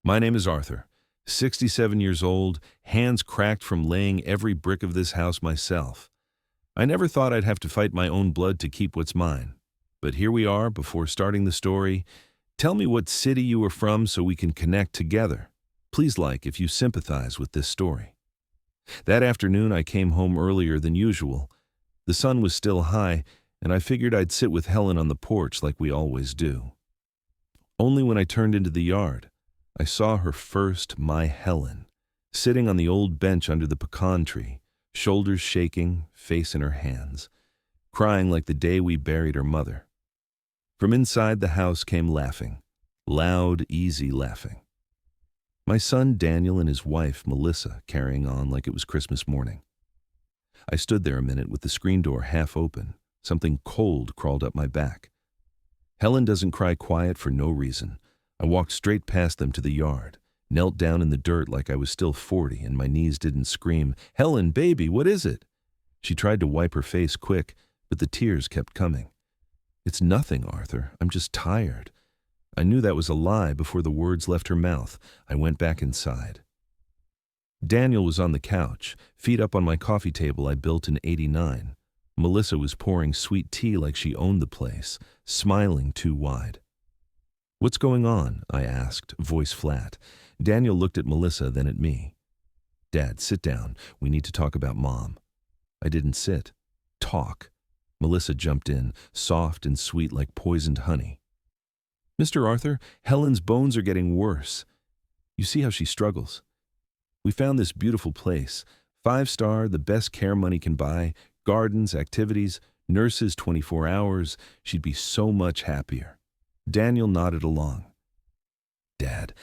My name is Arthur, 67 years old, hands cracked from laying every brick of this house myself. I never thought I'd have to fight my own blood to keep what's mine. But here we are, before starting the story. Tell me what city you are from so we can connect together. Please like if you sympathize with this story. That afternoon I came home earlier than usual. The sun was still high, and I figured I'd sit with Helen on the porch like we always do. Only when I turned into the yard, I saw her first, my Helen, sitting on the old bench under the pecan tree, shoulders shaking, face in her hands, crying like the day we buried her mother. From inside the house came laughing, loud, easy laughing. My son Daniel and his wife Melissa carrying on like it was Christmas morning. I stood there a minute with the screen door half open. Something cold crawled up my back. Helen doesn't cry quiet for no reason. I walked straight past them to the yard, knelt down in the dirt like I was still 40 and my knees didn't scream, "Helen, baby, what is it?" She tried to wipe her face quick, but the tears kept coming. "It's nothing, Arthur. I'm just tired." I knew that was a lie before the words left her mouth. I went back inside. Daniel was on the couch, feet up on my coffee table I built in '89. Melissa was pouring sweet tea like she owned the place, smiling too wide. "What's going on?" I asked, voice flat. Daniel looked at Melissa, then at me. "Dad, sit down. We need to talk about Mom." I didn't sit. Talk. Melissa jumped in, soft and sweet like poisoned honey. "Mr. Arthur, Helen's bones are getting worse. You see how she struggles. We found this beautiful place, 5-star, the best care money can buy, gardens, activities, nurses 24 hours. She'd be so much happier." Daniel nodded along. "Dad,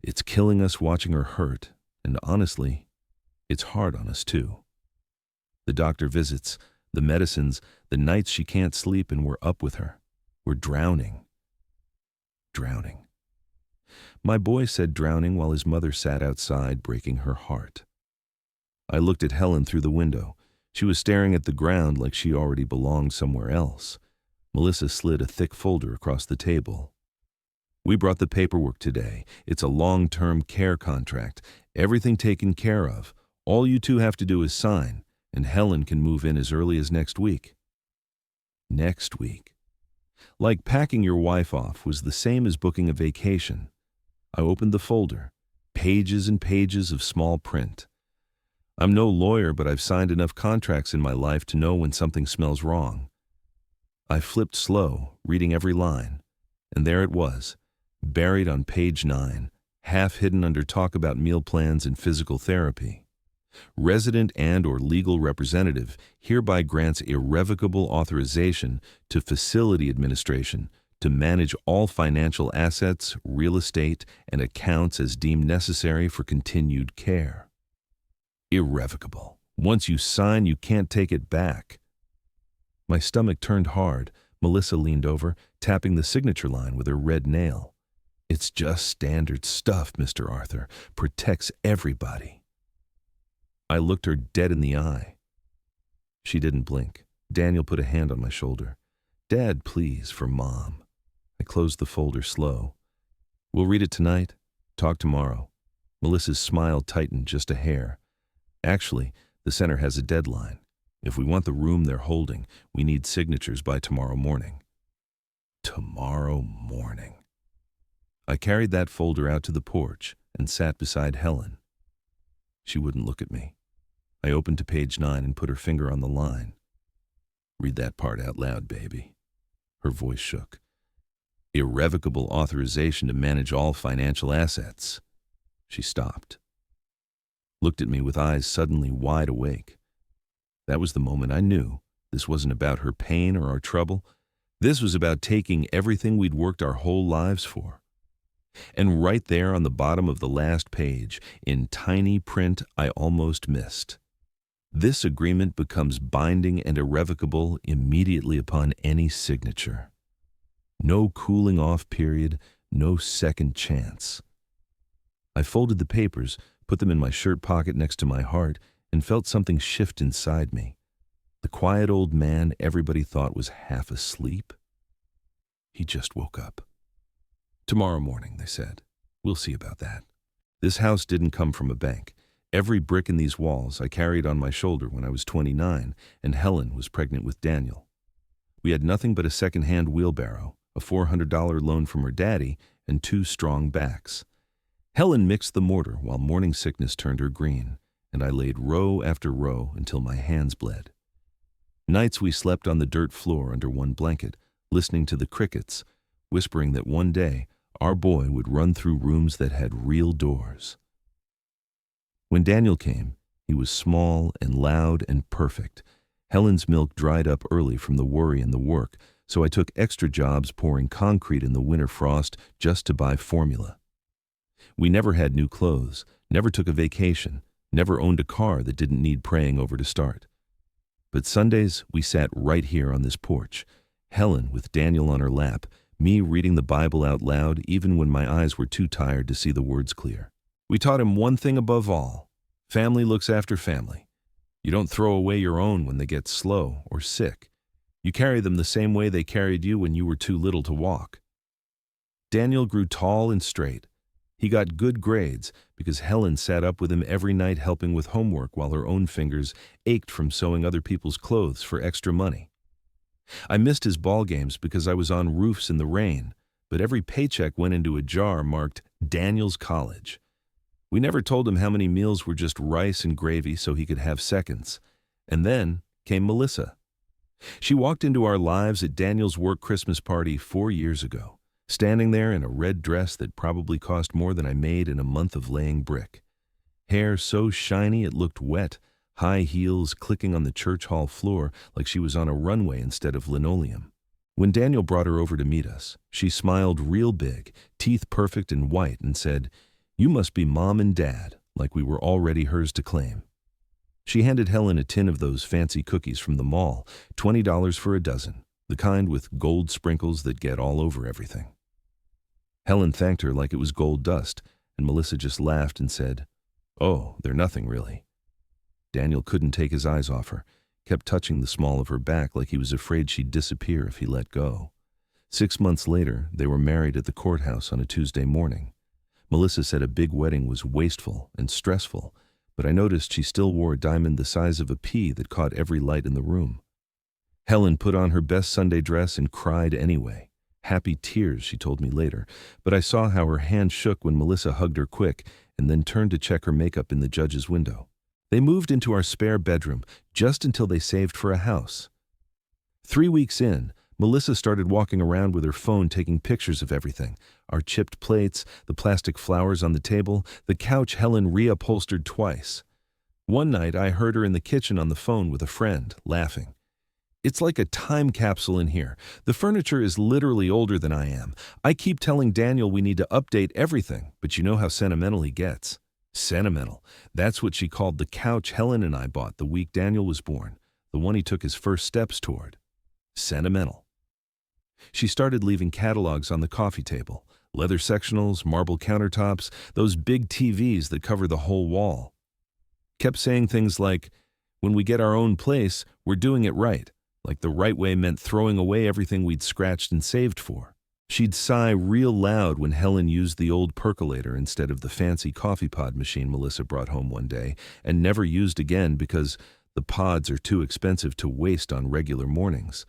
it's killing us watching her hurt, and honestly, it's hard on us too. The doctor visits, the medicines, the nights she can't sleep and we're up with her. We're drowning. Drowning." My boy said drowning while his mother sat outside, breaking her heart. I looked at Helen through the window. She was staring at the ground like she already belonged somewhere else. Melissa slid a thick folder across the table. "We brought the paperwork today. It's a long-term care contract. Everything taken care of. All you two have to do is sign, and Helen can move in as early as next week." Next week. Like packing your wife off was the same as booking a vacation. I opened the folder. Pages and pages of small print. I'm no lawyer, but I've signed enough contracts in my life to know when something smells wrong. I flipped slow, reading every line, and there it was, buried on page 9, half hidden under talk about meal plans and physical therapy. "Resident and/or legal representative hereby grants irrevocable authorization to facility administration to manage all financial assets, real estate, and accounts as deemed necessary for continued care." Irrevocable. Once you sign, you can't take it back. My stomach turned hard. Melissa leaned over, tapping the signature line with her red nail. "It's just standard stuff, Mr. Arthur. Protects everybody." I looked her dead in the eye. She didn't blink. Daniel put a hand on my shoulder. "Dad, please, for Mom." I closed the folder slow. "We'll read it tonight. Talk tomorrow." Melissa's smile tightened just a hair. "Actually, the center has a deadline. If we want the room they're holding, we need signatures by tomorrow morning." Tomorrow morning. I carried that folder out to the porch and sat beside Helen. She wouldn't look at me. I opened to page 9 and put her finger on the line. "Read that part out loud, baby." Her voice shook. "Irrevocable authorization to manage all financial assets." She stopped. Looked at me with eyes suddenly wide awake. That was the moment I knew this wasn't about her pain or our trouble. This was about taking everything we'd worked our whole lives for. And right there on the bottom of the last page, in tiny print I almost missed, "This agreement becomes binding and irrevocable immediately upon any signature. No cooling off period, no second chance." I folded the papers, put them in my shirt pocket next to my heart, and felt something shift inside me. The quiet old man everybody thought was half asleep. He just woke up. "Tomorrow morning," they said. We'll see about that. This house didn't come from a bank. Every brick in these walls I carried on my shoulder when I was 29, and Helen was pregnant with Daniel. We had nothing but a second-hand wheelbarrow, a $400 loan from her daddy, and 2 strong backs. Helen mixed the mortar while morning sickness turned her green, and I laid row after row until my hands bled. Nights we slept on the dirt floor under one blanket, listening to the crickets, whispering that one day our boy would run through rooms that had real doors. When Daniel came, he was small and loud and perfect. Helen's milk dried up early from the worry and the work, so I took extra jobs pouring concrete in the winter frost just to buy formula. We never had new clothes, never took a vacation, never owned a car that didn't need praying over to start. But Sundays, we sat right here on this porch, Helen with Daniel on her lap, me reading the Bible out loud even when my eyes were too tired to see the words clear. We taught him one thing above all: family looks after family. You don't throw away your own when they get slow or sick. You carry them the same way they carried you when you were too little to walk. Daniel grew tall and straight. He got good grades because Helen sat up with him every night helping with homework while her own fingers ached from sewing other people's clothes for extra money. I missed his ball games because I was on roofs in the rain, but every paycheck went into a jar marked Daniel's College. We never told him how many meals were just rice and gravy so he could have seconds. And then came Melissa. She walked into our lives at Daniel's work Christmas party 4 years ago, standing there in a red dress that probably cost more than I made in a month of laying brick. Hair so shiny it looked wet, high heels clicking on the church hall floor like she was on a runway instead of linoleum. When Daniel brought her over to meet us, she smiled real big, teeth perfect and white, and said, "You must be Mom and Dad," like we were already hers to claim. She handed Helen a tin of those fancy cookies from the mall, $20 for a dozen, the kind with gold sprinkles that get all over everything. Helen thanked her like it was gold dust, and Melissa just laughed and said, "Oh, they're nothing really." Daniel couldn't take his eyes off her, kept touching the small of her back like he was afraid she'd disappear if he let go. 6 months later, they were married at the courthouse on a Tuesday morning. Melissa said a big wedding was wasteful and stressful, but I noticed she still wore a diamond the size of a pea that caught every light in the room. Helen put on her best Sunday dress and cried anyway. Happy tears, she told me later, but I saw how her hand shook when Melissa hugged her quick and then turned to check her makeup in the judge's window. They moved into our spare bedroom just until they saved for a house. 3 weeks in, Melissa started walking around with her phone taking pictures of everything: our chipped plates, the plastic flowers on the table, the couch Helen reupholstered twice. One night I heard her in the kitchen on the phone with a friend, laughing. "It's like a time capsule in here. The furniture is literally older than I am. I keep telling Daniel we need to update everything, but you know how sentimental he gets." Sentimental. That's what she called the couch Helen and I bought the week Daniel was born, the one he took his first steps toward. Sentimental. She started leaving catalogs on the coffee table, leather sectionals, marble countertops, those big TVs that cover the whole wall. Kept saying things like, "When we get our own place, we're doing it right," like the right way meant throwing away everything we'd scratched and saved for. She'd sigh real loud when Helen used the old percolator instead of the fancy coffee pod machine Melissa brought home one day and never used again because the pods are too expensive to waste on regular mornings.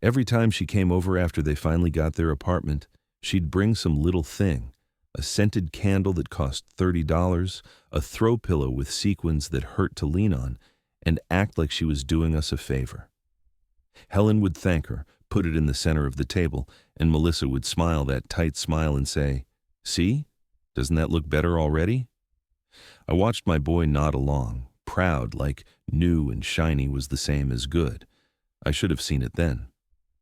Every time she came over after they finally got their apartment, she'd bring some little thing: a scented candle that cost $30, a throw pillow with sequins that hurt to lean on, and act like she was doing us a favor. Helen would thank her, put it in the center of the table, and Melissa would smile that tight smile and say, "See? Doesn't that look better already?" I watched my boy nod along, proud, like new and shiny was the same as good. I should have seen it then.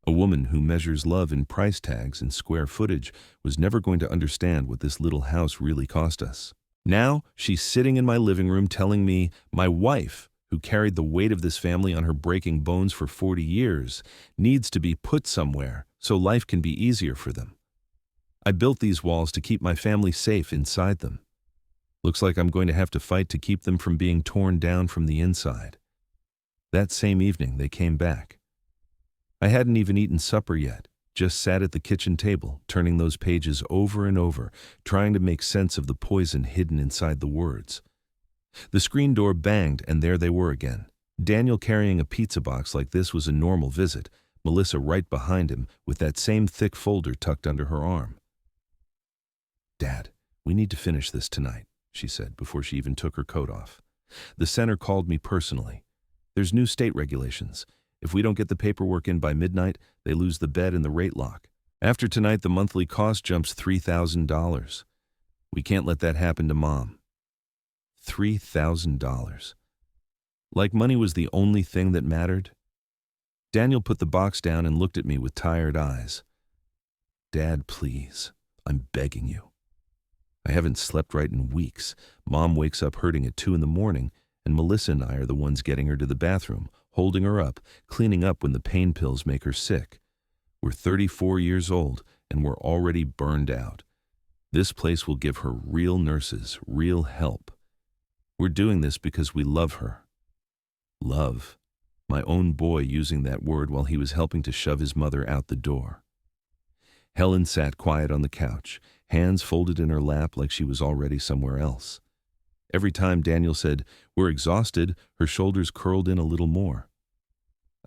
A woman who measures love in price tags and square footage was never going to understand what this little house really cost us. Now she's sitting in my living room telling me my wife, who carried the weight of this family on her breaking bones for 40 years, needs to be put somewhere so life can be easier for them. I built these walls to keep my family safe inside them. Looks like I'm going to have to fight to keep them from being torn down from the inside. That same evening, they came back. I hadn't even eaten supper yet, just sat at the kitchen table, turning those pages over and over, trying to make sense of the poison hidden inside the words. The screen door banged, and there they were again. Daniel carrying a pizza box like this was a normal visit, Melissa right behind him with that same thick folder tucked under her arm. "Dad, we need to finish this tonight," she said before she even took her coat off. "The center called me personally. There's new state regulations. If we don't get the paperwork in by midnight, they lose the bed and the rate lock. After tonight, the monthly cost jumps $3,000. We can't let that happen to Mom." $3,000. Like money was the only thing that mattered? Daniel put the box down and looked at me with tired eyes. "Dad, please. I'm begging you. I haven't slept right in weeks. Mom wakes up hurting at 2 in the morning, and Melissa and I are the ones getting her to the bathroom, holding her up, cleaning up when the pain pills make her sick. We're 34 years old, and we're already burned out. This place will give her real nurses, real help. We're doing this because we love her." Love. My own boy using that word while he was helping to shove his mother out the door. Helen sat quiet on the couch, hands folded in her lap like she was already somewhere else. Every time Daniel said, "We're exhausted," her shoulders curled in a little more.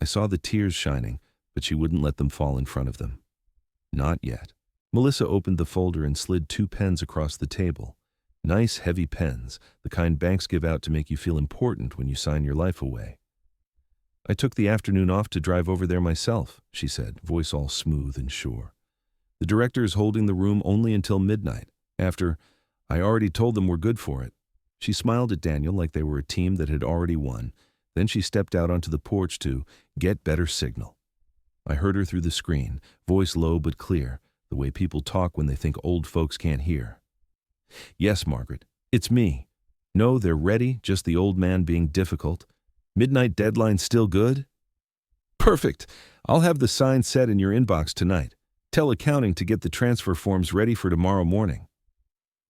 I saw the tears shining, but she wouldn't let them fall in front of them. Not yet. Melissa opened the folder and slid 2 pens across the table. Nice, heavy pens, the kind banks give out to make you feel important when you sign your life away. "I took the afternoon off to drive over there myself," she said, voice all smooth and sure. "The director is holding the room only until midnight. After, I already told them we're good for it." She smiled at Daniel like they were a team that had already won. Then she stepped out onto the porch to get better signal. I heard her through the screen, voice low but clear, the way people talk when they think old folks can't hear. "Yes, Margaret, it's me. No, they're ready, just the old man being difficult. Midnight deadline still good?" "Perfect. I'll have the sign set in your inbox tonight. Tell accounting to get the transfer forms ready for tomorrow morning."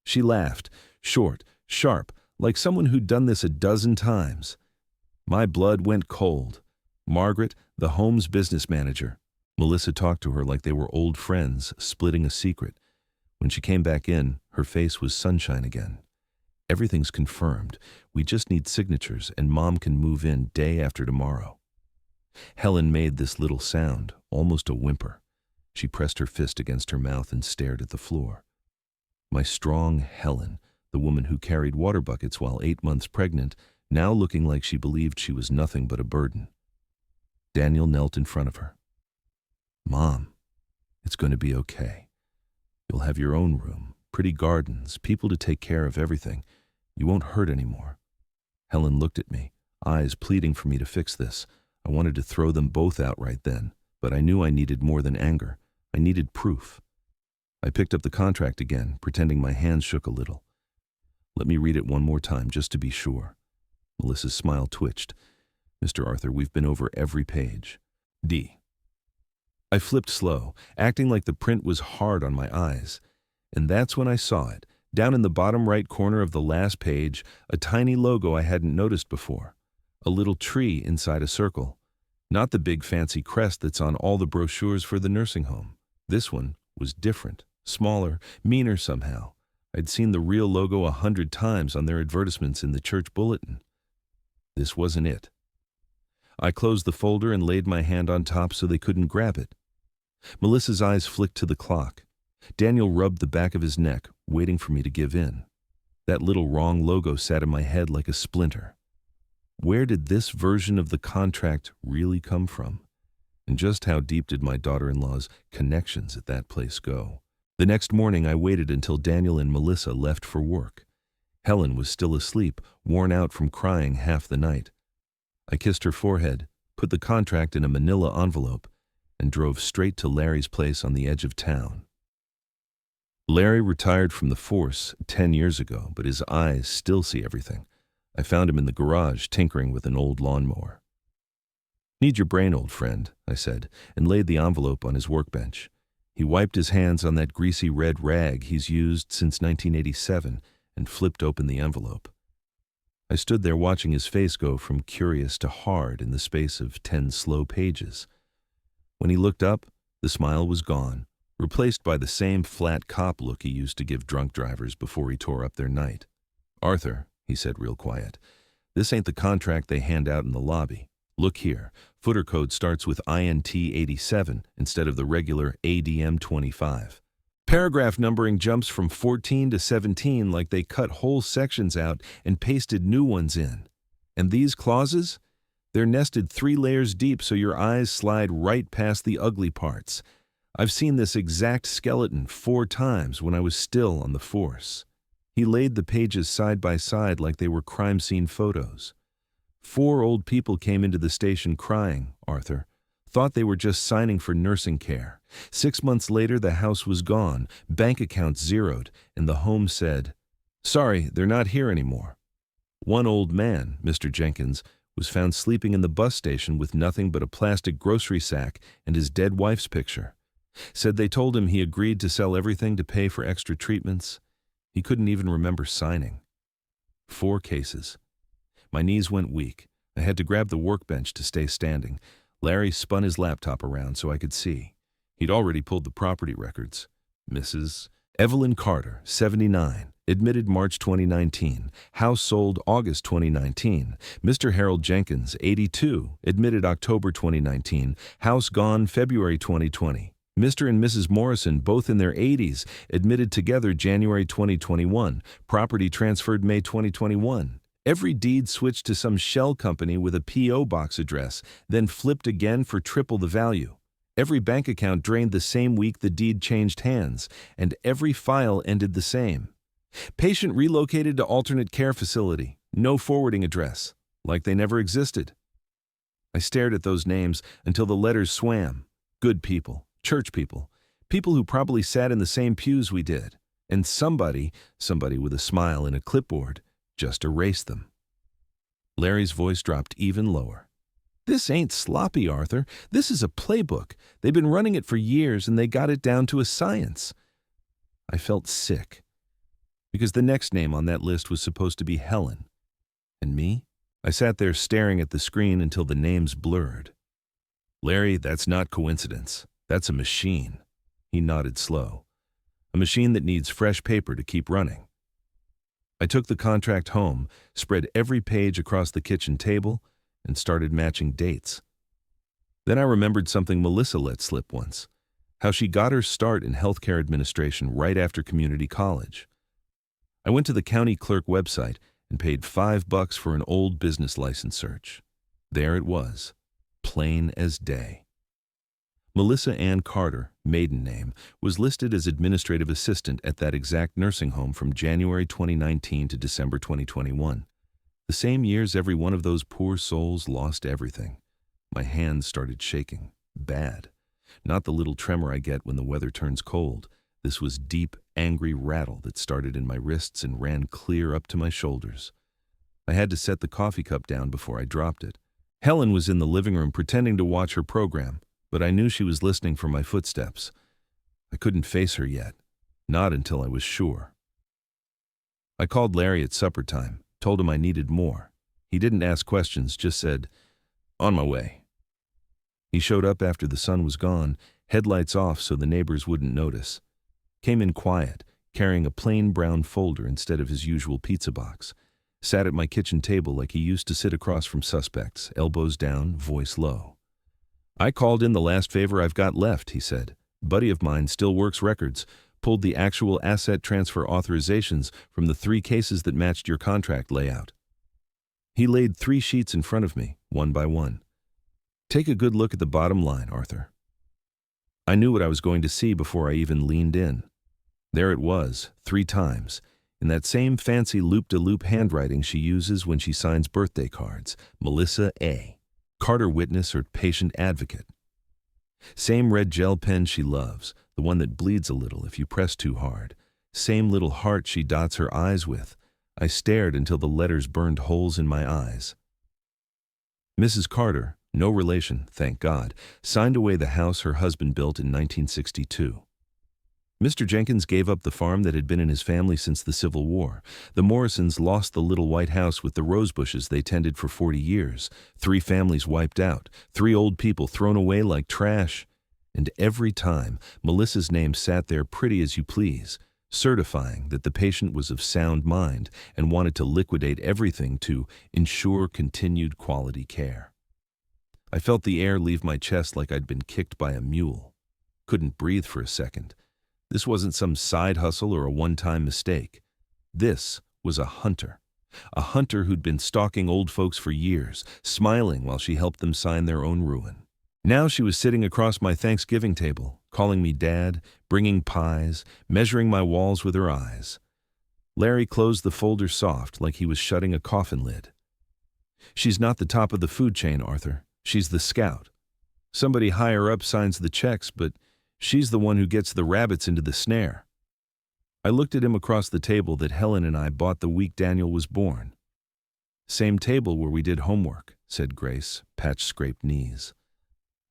She laughed, short, sharp, like someone who'd done this a dozen times. My blood went cold. Margaret, the home's business manager. Melissa talked to her like they were old friends, splitting a secret. When she came back in, her face was sunshine again. "Everything's confirmed. We just need signatures, and Mom can move in day after tomorrow." Helen made this little sound, almost a whimper. She pressed her fist against her mouth and stared at the floor. My strong Helen, the woman who carried water buckets while 8 months pregnant, now looking like she believed she was nothing but a burden. Daniel knelt in front of her. "Mom, it's going to be okay. You'll have your own room, pretty gardens, people to take care of everything. You won't hurt anymore." Helen looked at me, eyes pleading for me to fix this. I wanted to throw them both out right then, but I knew I needed more than anger. I needed proof. I picked up the contract again, pretending my hands shook a little. "Let me read it one more time, just to be sure." Melissa's smile twitched. "Mr. Arthur, we've been over every page. D." I flipped slow, acting like the print was hard on my eyes. And that's when I saw it. Down in the bottom right corner of the last page, a tiny logo I hadn't noticed before. A little tree inside a circle. Not the big fancy crest that's on all the brochures for the nursing home. This one was different, smaller, meaner somehow. I'd seen the real logo 100 times on their advertisements in the church bulletin. This wasn't it. I closed the folder and laid my hand on top so they couldn't grab it. Melissa's eyes flicked to the clock. Daniel rubbed the back of his neck, waiting for me to give in. That little wrong logo sat in my head like a splinter. Where did this version of the contract really come from? And just how deep did my daughter-in-law's connections at that place go? The next morning I waited until Daniel and Melissa left for work. Helen was still asleep, worn out from crying half the night. I kissed her forehead, put the contract in a manila envelope, and drove straight to Larry's place on the edge of town. Larry retired from the force 10 years ago, but his eyes still see everything. I found him in the garage tinkering with an old lawnmower. "Need your brain, old friend," I said, and laid the envelope on his workbench. He wiped his hands on that greasy red rag he's used since 1987 and flipped open the envelope. I stood there watching his face go from curious to hard in the space of 10 slow pages. When he looked up, The smile was gone, replaced by the same flat cop look he used to give drunk drivers before he tore up their night. "Arthur," he said real quiet, "this ain't the contract they hand out in the lobby. Look here, footer code starts with INT 87 instead of the regular ADM 25. Paragraph numbering jumps from 14 to 17 like they cut whole sections out and pasted new ones in. And these clauses? They're nested 3 layers deep so your eyes slide right past the ugly parts. I've seen this exact skeleton 4 times when I was still on the force." He laid the pages side by side like they were crime scene photos. 4 old people came into the station crying, Arthur. Thought they were just signing for nursing care. 6 months later, the house was gone, bank accounts zeroed, and the home said, "Sorry, they're not here anymore." One old man, Mr. Jenkins, was found sleeping in the bus station with nothing but a plastic grocery sack and his dead wife's picture. Said they told him he agreed to sell everything to pay for extra treatments. He couldn't even remember signing. 4 cases. My knees went weak. I had to grab the workbench to stay standing. Larry spun his laptop around so I could see. He'd already pulled the property records. Mrs. Evelyn Carter, 79, admitted March 2019. House sold August 2019. Mr. Harold Jenkins, 82, admitted October 2019. House gone February 2020. Mr. and Mrs. Morrison, both in their 80s, admitted together January 2021. Property transferred May 2021. Every deed switched to some shell company with a P.O. box address, then flipped again for triple the value. Every bank account drained the same week the deed changed hands, and every file ended the same. Patient relocated to alternate care facility, no forwarding address, like they never existed. I stared at those names until the letters swam. Good people, church people, people who probably sat in the same pews we did, and somebody with a smile and a clipboard, just erased them. Larry's voice dropped even lower. "This ain't sloppy, Arthur. This is a playbook. They've been running it for years and they got it down to a science." I felt sick, because the next name on that list was supposed to be Helen. And me? I sat there staring at the screen until the names blurred. "Larry, that's not coincidence. That's a machine." He nodded slow. "A machine that needs fresh paper to keep running." I took the contract home, spread every page across the kitchen table, and started matching dates. Then I remembered something Melissa let slip once, how she got her start in healthcare administration right after community college. I went to the county clerk website and paid $5 for an old business license search. There it was, plain as day. Melissa Ann Carter, maiden name, was listed as administrative assistant at that exact nursing home from January 2019 to December 2021. The same years every one of those poor souls lost everything. My hands started shaking. Bad. Not the little tremor I get when the weather turns cold. This was deep, angry rattle that started in my wrists and ran clear up to my shoulders. I had to set the coffee cup down before I dropped it. Helen was in the living room pretending to watch her program, but I knew she was listening for my footsteps. I couldn't face her yet, not until I was sure. I called Larry at supper time, told him I needed more. He didn't ask questions, just said, "On my way." He showed up after the sun was gone, headlights off so the neighbors wouldn't notice. Came in quiet, carrying a plain brown folder instead of his usual pizza box. Sat at my kitchen table like he used to sit across from suspects, elbows down, voice low. "I called in the last favor I've got left," he said. "Buddy of mine still works records, pulled the actual asset transfer authorizations from the 3 cases that matched your contract layout." He laid 3 sheets in front of me, one by one. "Take a good look at the bottom line, Arthur." I knew what I was going to see before I even leaned in. There it was, 3 times, in that same fancy loop-de-loop handwriting she uses when she signs birthday cards. Melissa A. Carter witness or patient advocate. Same red gel pen she loves, the one that bleeds a little if you press too hard. Same little heart she dots her eyes with. I stared until the letters burned holes in my eyes. Mrs. Carter, no relation, thank God, signed away the house her husband built in 1962. Mr. Jenkins gave up the farm that had been in his family since the Civil War. The Morrisons lost the little white house with the rose bushes they tended for 40 years. 3 families wiped out, 3 old people thrown away like trash. and every time Melissa's name sat there pretty as you please, certifying that the patient was of sound mind and wanted to liquidate everything to ensure continued quality care. I felt the air leave my chest like I'd been kicked by a mule. Couldn't breathe for a second. This wasn't some side hustle or a one-time mistake. This was a hunter who'd been stalking old folks for years, smiling while she helped them sign their own ruin. Now she was sitting across my Thanksgiving table, calling me Dad, bringing pies, measuring my walls with her eyes. Larry closed the folder soft like he was shutting a coffin lid. She's not the top of the food chain, Arthur. She's the scout. Somebody higher up signs the checks, but she's the one who gets the rabbits into the snare. I looked at him across the table that Helen and I bought the week Daniel was born. Same table where we did homework, said Grace, patch-scraped knees.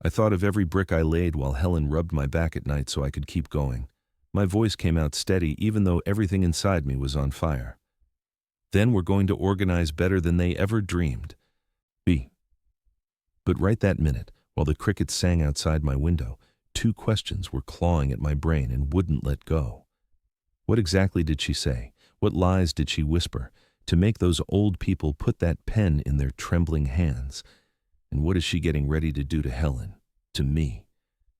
I thought of every brick I laid while Helen rubbed my back at night so I could keep going. My voice came out steady even though everything inside me was on fire. Then we're going to organize better than they ever dreamed. But right that minute, while the crickets sang outside my window, two questions were clawing at my brain and wouldn't let go. What exactly did she say? What lies did she whisper to make those old people put that pen in their trembling hands? And what is she getting ready to do to Helen, to me,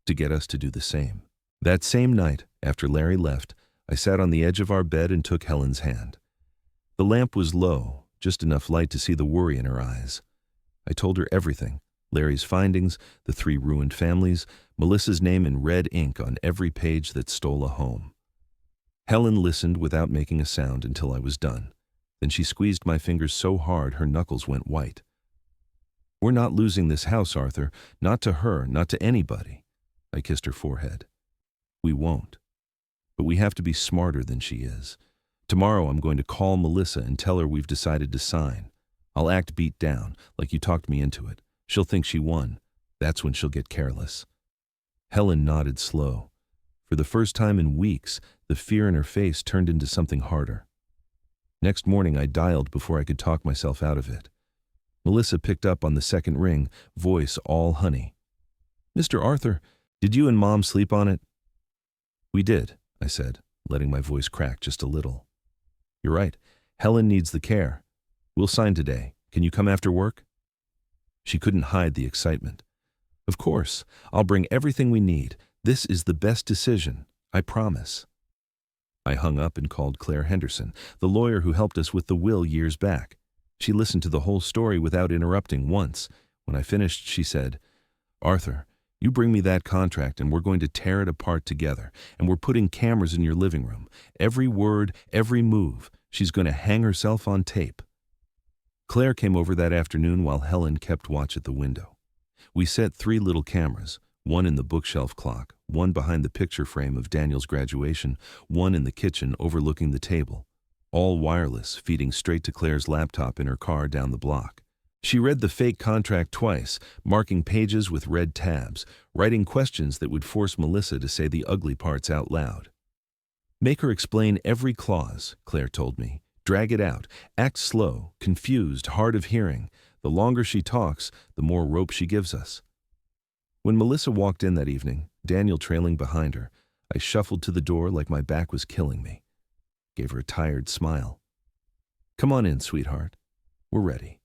to get us to do the same? That same night, after Larry left, I sat on the edge of our bed and took Helen's hand. The lamp was low, just enough light to see the worry in her eyes. I told her everything, Larry's findings, the 3 ruined families, Melissa's name in red ink on every page that stole a home. Helen listened without making a sound until I was done. Then she squeezed my fingers so hard her knuckles went white. We're not losing this house, Arthur. Not to her, not to anybody. I kissed her forehead. We won't. But we have to be smarter than she is. Tomorrow I'm going to call Melissa and tell her we've decided to sign. I'll act beat down, like you talked me into it. She'll think she won. That's when she'll get careless. Helen nodded slow. For the first time in weeks, the fear in her face turned into something harder. Next morning I dialed before I could talk myself out of it. Melissa picked up on the second ring, voice all honey. Mr. Arthur, did you and Mom sleep on it? We did, I said, letting my voice crack just a little. You're right. Helen needs the care. We'll sign today. Can you come after work? She couldn't hide the excitement. Of course. I'll bring everything we need. This is the best decision. I promise. I hung up and called Claire Henderson, the lawyer who helped us with the will years back. She listened to the whole story without interrupting once. When I finished, she said, Arthur, you bring me that contract and we're going to tear it apart together, and we're putting cameras in your living room. Every word, every move. She's going to hang herself on tape. Claire came over that afternoon while Helen kept watch at the window. We set 3 little cameras, one in the bookshelf clock, one behind the picture frame of Daniel's graduation, one in the kitchen overlooking the table, all wireless, feeding straight to Claire's laptop in her car down the block. She read the fake contract twice, marking pages with red tabs, writing questions that would force Melissa to say the ugly parts out loud. Make her explain every clause, Claire told me. Drag it out. Act slow, confused, hard of hearing. The longer she talks, the more rope she gives us. When Melissa walked in that evening, Daniel trailing behind her, I shuffled to the door like my back was killing me. Gave her a tired smile. Come on in, sweetheart. We're ready.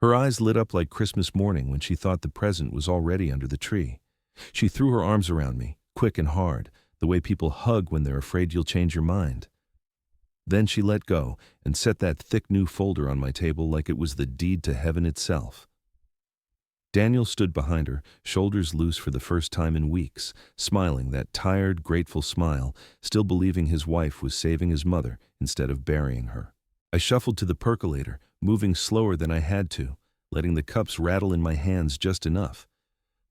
Her eyes lit up like Christmas morning when she thought the present was already under the tree. She threw her arms around me, quick and hard, the way people hug when they're afraid you'll change your mind. Then she let go and set that thick new folder on my table like it was the deed to heaven itself. Daniel stood behind her, shoulders loose for the first time in weeks, smiling that tired, grateful smile, still believing his wife was saving his mother instead of burying her. I shuffled to the percolator, moving slower than I had to, letting the cups rattle in my hands just enough.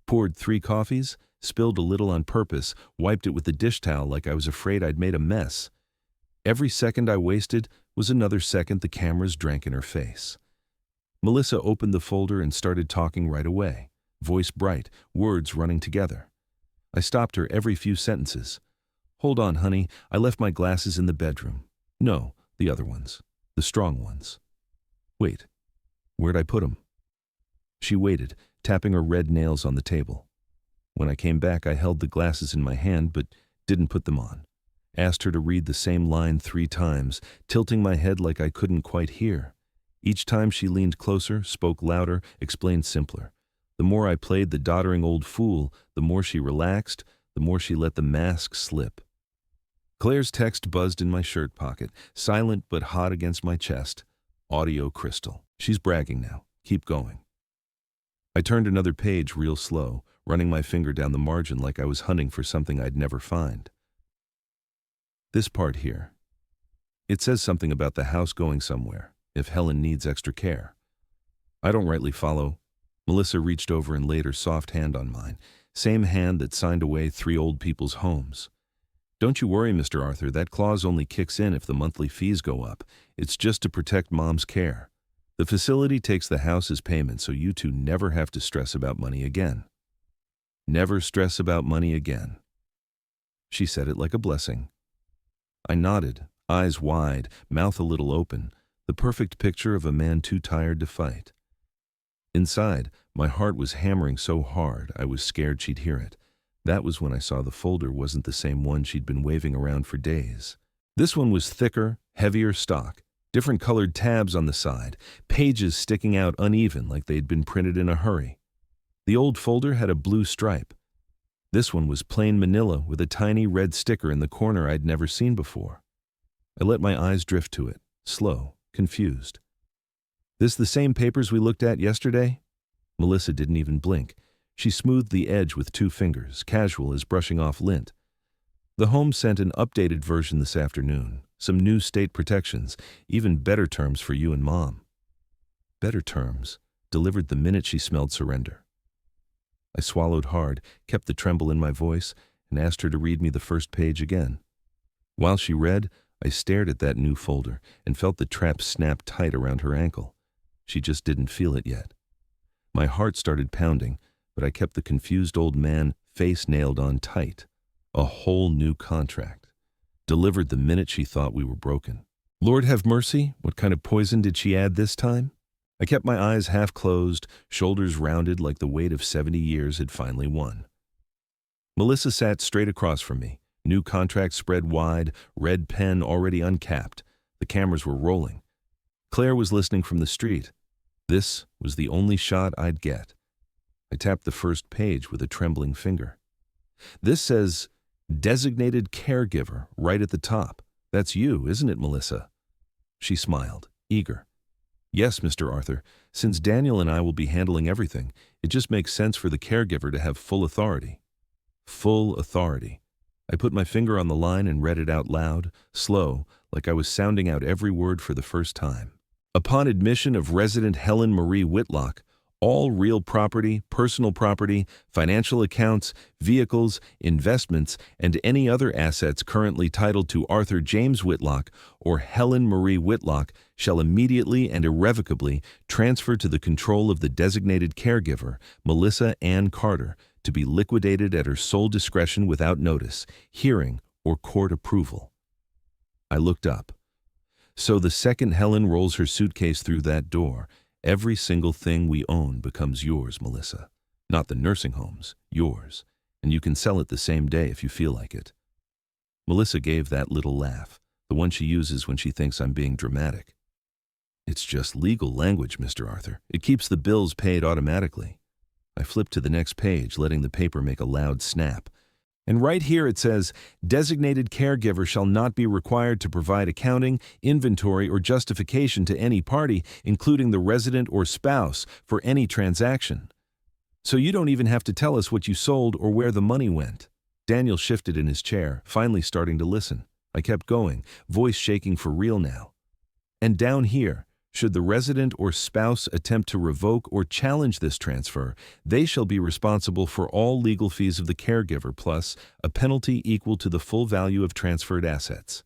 Poured 3 coffees, spilled a little on purpose, wiped it with the dish towel like I was afraid I'd made a mess. Every second I wasted was another second the cameras drank in her face. Melissa opened the folder and started talking right away, voice bright, words running together. I stopped her every few sentences. Hold on, honey, I left my glasses in the bedroom. No, the other ones, the strong ones. Wait, where'd I put 'em? She waited, tapping her red nails on the table. When I came back, I held the glasses in my hand but didn't put them on. Asked her to read the same line 3 times, tilting my head like I couldn't quite hear. Each time she leaned closer, spoke louder, explained simpler. The more I played the doddering old fool, the more she relaxed, the more she let the mask slip. Claire's text buzzed in my shirt pocket, silent but hot against my chest. Audio crystal. She's bragging now. Keep going. I turned another page real slow, running my finger down the margin like I was hunting for something I'd never find. This part here. It says something about the house going somewhere, if Helen needs extra care. I don't rightly follow. Melissa reached over and laid her soft hand on mine, same hand that signed away 3 old people's homes. Don't you worry, Mr. Arthur, that clause only kicks in if the monthly fees go up. It's just to protect Mom's care. The facility takes the house as payment so you two never have to stress about money again. Never stress about money again. She said it like a blessing. I nodded, eyes wide, mouth a little open, the perfect picture of a man too tired to fight. Inside, my heart was hammering so hard I was scared she'd hear it. That was when I saw the folder wasn't the same one she'd been waving around for days. This one was thicker, heavier stock, different colored tabs on the side, pages sticking out uneven like they'd been printed in a hurry. The old folder had a blue stripe. This one was plain manila with a tiny red sticker in the corner I'd never seen before. I let my eyes drift to it, slow, confused. This the same papers we looked at yesterday? Melissa didn't even blink. She smoothed the edge with 2 fingers, casual as brushing off lint. The home sent an updated version this afternoon, some new state protections, even better terms for you and Mom. Better terms, delivered the minute she smelled surrender. I swallowed hard, kept the tremble in my voice, and asked her to read me the first page again. While she read, I stared at that new folder and felt the trap snap tight around her ankle. She just didn't feel it yet. My heart started pounding, but I kept the confused old man face nailed on tight. A whole new contract. Delivered the minute she thought we were broken. Lord have mercy, what kind of poison did she add this time? I kept my eyes half closed, shoulders rounded like the weight of 70 years had finally won. Melissa sat straight across from me, new contract spread wide, red pen already uncapped. The cameras were rolling. Claire was listening from the street. This was the only shot I'd get. I tapped the first page with a trembling finger. This says, designated caregiver, right at the top. That's you, isn't it, Melissa? She smiled, eager. Yes, Mr. Arthur. Since Daniel and I will be handling everything, it just makes sense for the caregiver to have full authority. Full authority. I put my finger on the line and read it out loud, slow, like I was sounding out every word for the first time. Upon admission of resident Helen Marie Whitlock, all real property, personal property, financial accounts, vehicles, investments, and any other assets currently titled to Arthur James Whitlock or Helen Marie Whitlock shall immediately and irrevocably transfer to the control of the designated caregiver, Melissa Ann Carter, to be liquidated at her sole discretion without notice, hearing, or court approval. I looked up. So the second Helen rolls her suitcase through that door, every single thing we own becomes yours, Melissa. Not the nursing homes, yours. And you can sell it the same day if you feel like it. Melissa gave that little laugh, the one she uses when she thinks I'm being dramatic. It's just legal language, Mr. Arthur. It keeps the bills paid automatically. I flipped to the next page, letting the paper make a loud snap. And right here it says, designated caregiver shall not be required to provide accounting, inventory, or justification to any party, including the resident or spouse, for any transaction. So you don't even have to tell us what you sold or where the money went. Daniel shifted in his chair, finally starting to listen. I kept going, voice shaking for real now. And down here, should the resident or spouse attempt to revoke or challenge this transfer, they shall be responsible for all legal fees of the caregiver plus a penalty equal to the full value of transferred assets.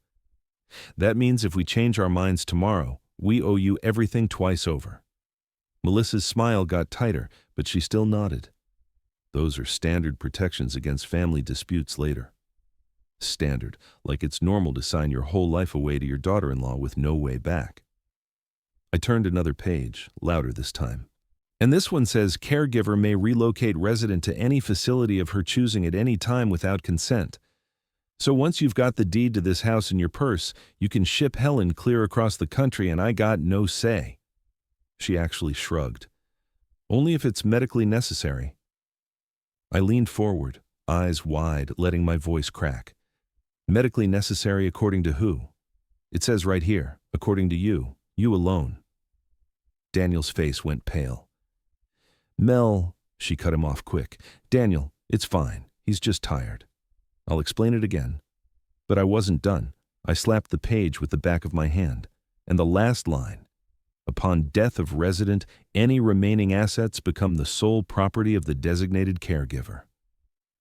That means if we change our minds tomorrow, we owe you everything twice over. Melissa's smile got tighter, but she still nodded. Those are standard protections against family disputes later. Standard, like it's normal to sign your whole life away to your daughter-in-law with no way back. I turned another page, louder this time. And this one says caregiver may relocate resident to any facility of her choosing at any time without consent. So once you've got the deed to this house in your purse, you can ship Helen clear across the country and I got no say. She actually shrugged. Only if it's medically necessary. I leaned forward, eyes wide, letting my voice crack. Medically necessary according to who? It says right here, according to you alone. Daniel's face went pale. Mel, she cut him off quick. Daniel, it's fine. He's just tired. I'll explain it again. But I wasn't done. I slapped the page with the back of my hand. And the last line, upon death of resident, any remaining assets become the sole property of the designated caregiver.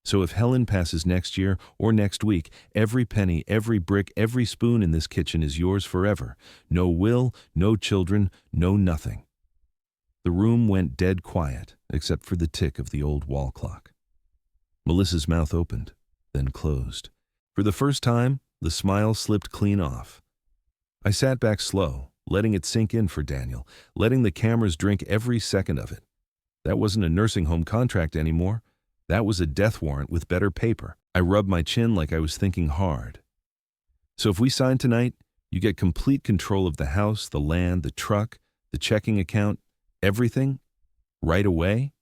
So if Helen passes next year or next week, every penny, every brick, every spoon in this kitchen is yours forever. No will, no children, no nothing. The room went dead quiet, except for the tick of the old wall clock. Melissa's mouth opened, then closed. For the first time, the smile slipped clean off. I sat back slow, letting it sink in for Daniel, letting the cameras drink every second of it. That wasn't a nursing home contract anymore. That was a death warrant with better paper. I rubbed my chin like I was thinking hard. So if we sign tonight, you get complete control of the house, the land, the truck, the checking account, everything, right away?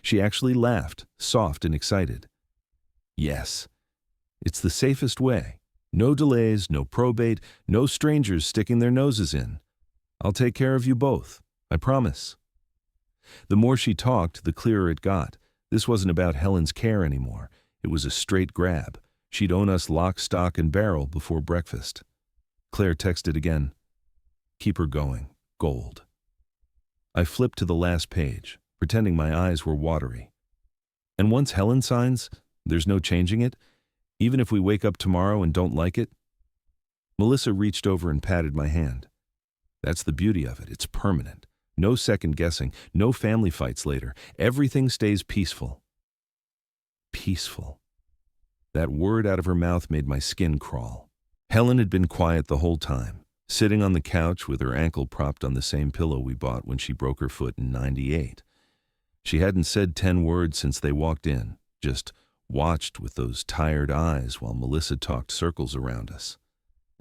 She actually laughed, soft and excited. Yes, it's the safest way. No delays, no probate, no strangers sticking their noses in. I'll take care of you both, I promise. The more she talked, the clearer it got. This wasn't about Helen's care anymore. It was a straight grab. She'd own us lock, stock, and barrel before breakfast. Claire texted again. Keep her going. Gold. I flipped to the last page, pretending my eyes were watery. And once Helen signs, there's no changing it, even if we wake up tomorrow and don't like it? Melissa reached over and patted my hand. That's the beauty of it. It's permanent. No second guessing, no family fights later. Everything stays peaceful. Peaceful. That word out of her mouth made my skin crawl. Helen had been quiet the whole time, sitting on the couch with her ankle propped on the same pillow we bought when she broke her foot in '98. She hadn't said 10 words since they walked in, just watched with those tired eyes while Melissa talked circles around us.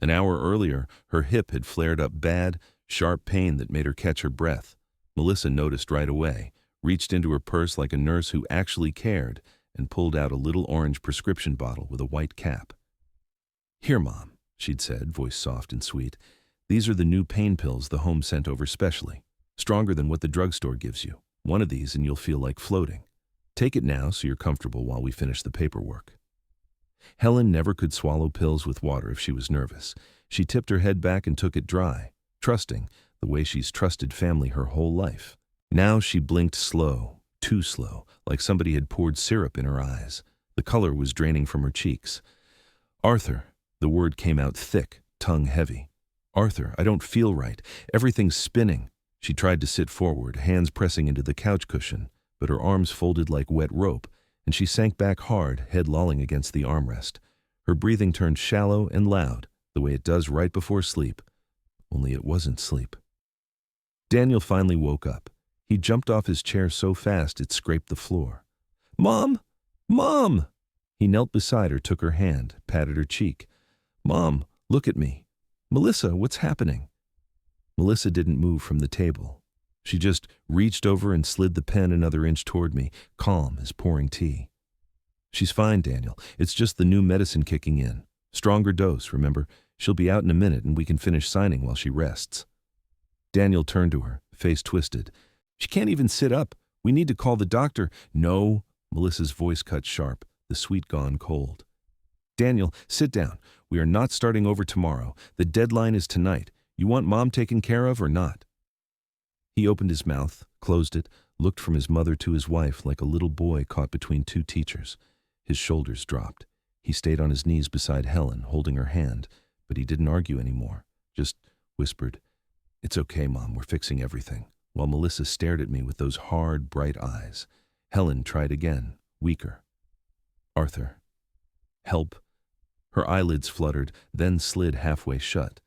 An hour earlier, her hip had flared up bad, sharp pain that made her catch her breath. Melissa noticed right away, reached into her purse like a nurse who actually cared, and pulled out a little orange prescription bottle with a white cap. Here, Mom, she'd said, voice soft and sweet. These are the new pain pills the home sent over specially. Stronger than what the drugstore gives you. One of these and you'll feel like floating. Take it now so you're comfortable while we finish the paperwork. Helen never could swallow pills with water if she was nervous. She tipped her head back and took it dry, trusting, the way she's trusted family her whole life. Now she blinked slow, too slow, like somebody had poured syrup in her eyes. The color was draining from her cheeks. Arthur, the word came out thick, tongue heavy. Arthur, I don't feel right. Everything's spinning. She tried to sit forward, hands pressing into the couch cushion, but her arms folded like wet rope, and she sank back hard, head lolling against the armrest. Her breathing turned shallow and loud, the way it does right before sleep. Only it wasn't sleep. Daniel finally woke up. He jumped off his chair so fast it scraped the floor. Mom! Mom! He knelt beside her, took her hand, patted her cheek. Mom, look at me. Melissa, what's happening? Melissa didn't move from the table. She just reached over and slid the pen another inch toward me, calm as pouring tea. She's fine, Daniel. It's just the new medicine kicking in. Stronger dose, remember? She'll be out in a minute and we can finish signing while she rests. Daniel turned to her, face twisted. She can't even sit up. We need to call the doctor. No, Melissa's voice cut sharp, the sweet gone cold. Daniel, sit down. We are not starting over tomorrow. The deadline is tonight. You want Mom taken care of or not? He opened his mouth, closed it, looked from his mother to his wife like a little boy caught between two teachers. His shoulders dropped. He stayed on his knees beside Helen, holding her hand, but he didn't argue anymore, just whispered, It's okay, Mom, we're fixing everything, while Melissa stared at me with those hard, bright eyes. Helen tried again, weaker. Arthur. Help. Her eyelids fluttered, then slid halfway shut.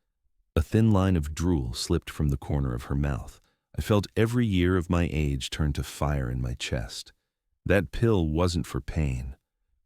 A thin line of drool slipped from the corner of her mouth. I felt every year of my age turn to fire in my chest. That pill wasn't for pain.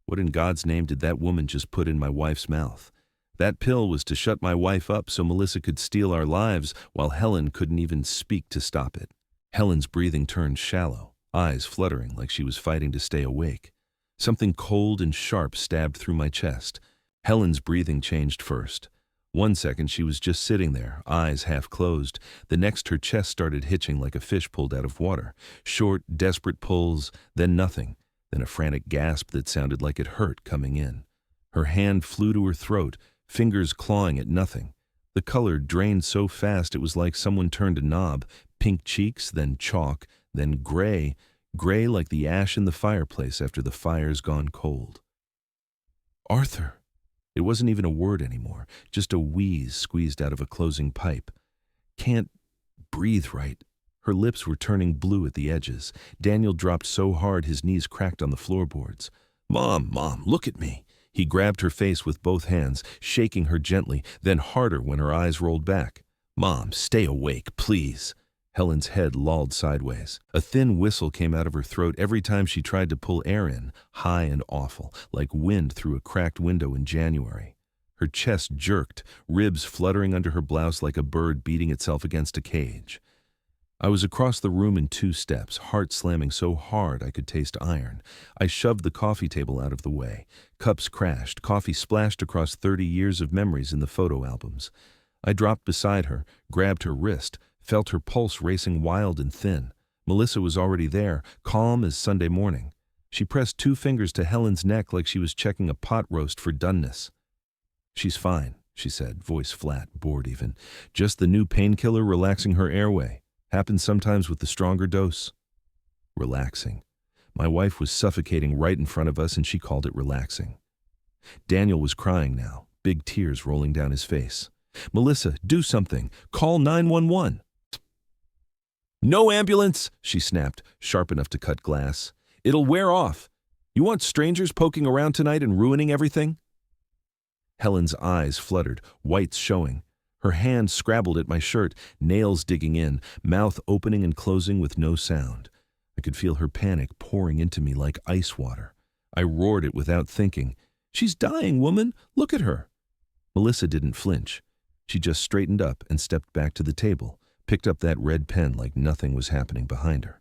What in God's name did that woman just put in my wife's mouth? That pill was to shut my wife up so Melissa could steal our lives while Helen couldn't even speak to stop it. Helen's breathing turned shallow, eyes fluttering like she was fighting to stay awake. Something cold and sharp stabbed through my chest. Helen's breathing changed first. 1 second she was just sitting there, eyes half closed. The next her chest started hitching like a fish pulled out of water. Short, desperate pulls, then nothing. Then a frantic gasp that sounded like it hurt coming in. Her hand flew to her throat, fingers clawing at nothing. The color drained so fast it was like someone turned a knob. Pink cheeks, then chalk, then gray like the ash in the fireplace after the fire's gone cold. Arthur! It wasn't even a word anymore, just a wheeze squeezed out of a closing pipe. Can't breathe right. Her lips were turning blue at the edges. Daniel dropped so hard his knees cracked on the floorboards. Mom, look at me. He grabbed her face with both hands, shaking her gently, then harder when her eyes rolled back. Mom, stay awake, please. Helen's head lolled sideways. A thin whistle came out of her throat every time she tried to pull air in, high and awful, like wind through a cracked window in January. Her chest jerked, ribs fluttering under her blouse like a bird beating itself against a cage. I was across the room in 2 steps, heart slamming so hard I could taste iron. I shoved the coffee table out of the way. Cups crashed, coffee splashed across 30 years of memories in the photo albums. I dropped beside her, grabbed her wrist, felt her pulse racing wild and thin. Melissa was already there, calm as Sunday morning. She pressed 2 fingers to Helen's neck like she was checking a pot roast for doneness. She's fine, she said, voice flat, bored even. Just the new painkiller relaxing her airway. Happens sometimes with the stronger dose. Relaxing. My wife was suffocating right in front of us and she called it relaxing. Daniel was crying now, big tears rolling down his face. Melissa, do something. Call 911. No ambulance, she snapped, sharp enough to cut glass. It'll wear off. You want strangers poking around tonight and ruining everything? Helen's eyes fluttered, whites showing. Her hand scrabbled at my shirt, nails digging in, mouth opening and closing with no sound. I could feel her panic pouring into me like ice water. I roared it without thinking. She's dying, woman. Look at her. Melissa didn't flinch. She just straightened up and stepped back to the table, picked up that red pen like nothing was happening behind her.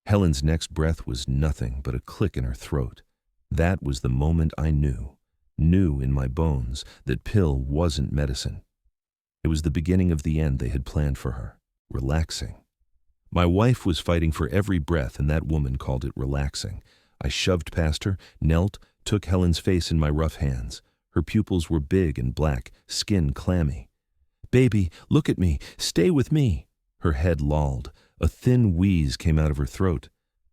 Helen's next breath was nothing but a click in her throat. That was the moment I knew in my bones, that pill wasn't medicine. It was the beginning of the end they had planned for her. Relaxing. My wife was fighting for every breath, and that woman called it relaxing. I shoved past her, knelt, took Helen's face in my rough hands. Her pupils were big and black, skin clammy. Baby, look at me. Stay with me. Her head lolled. A thin wheeze came out of her throat.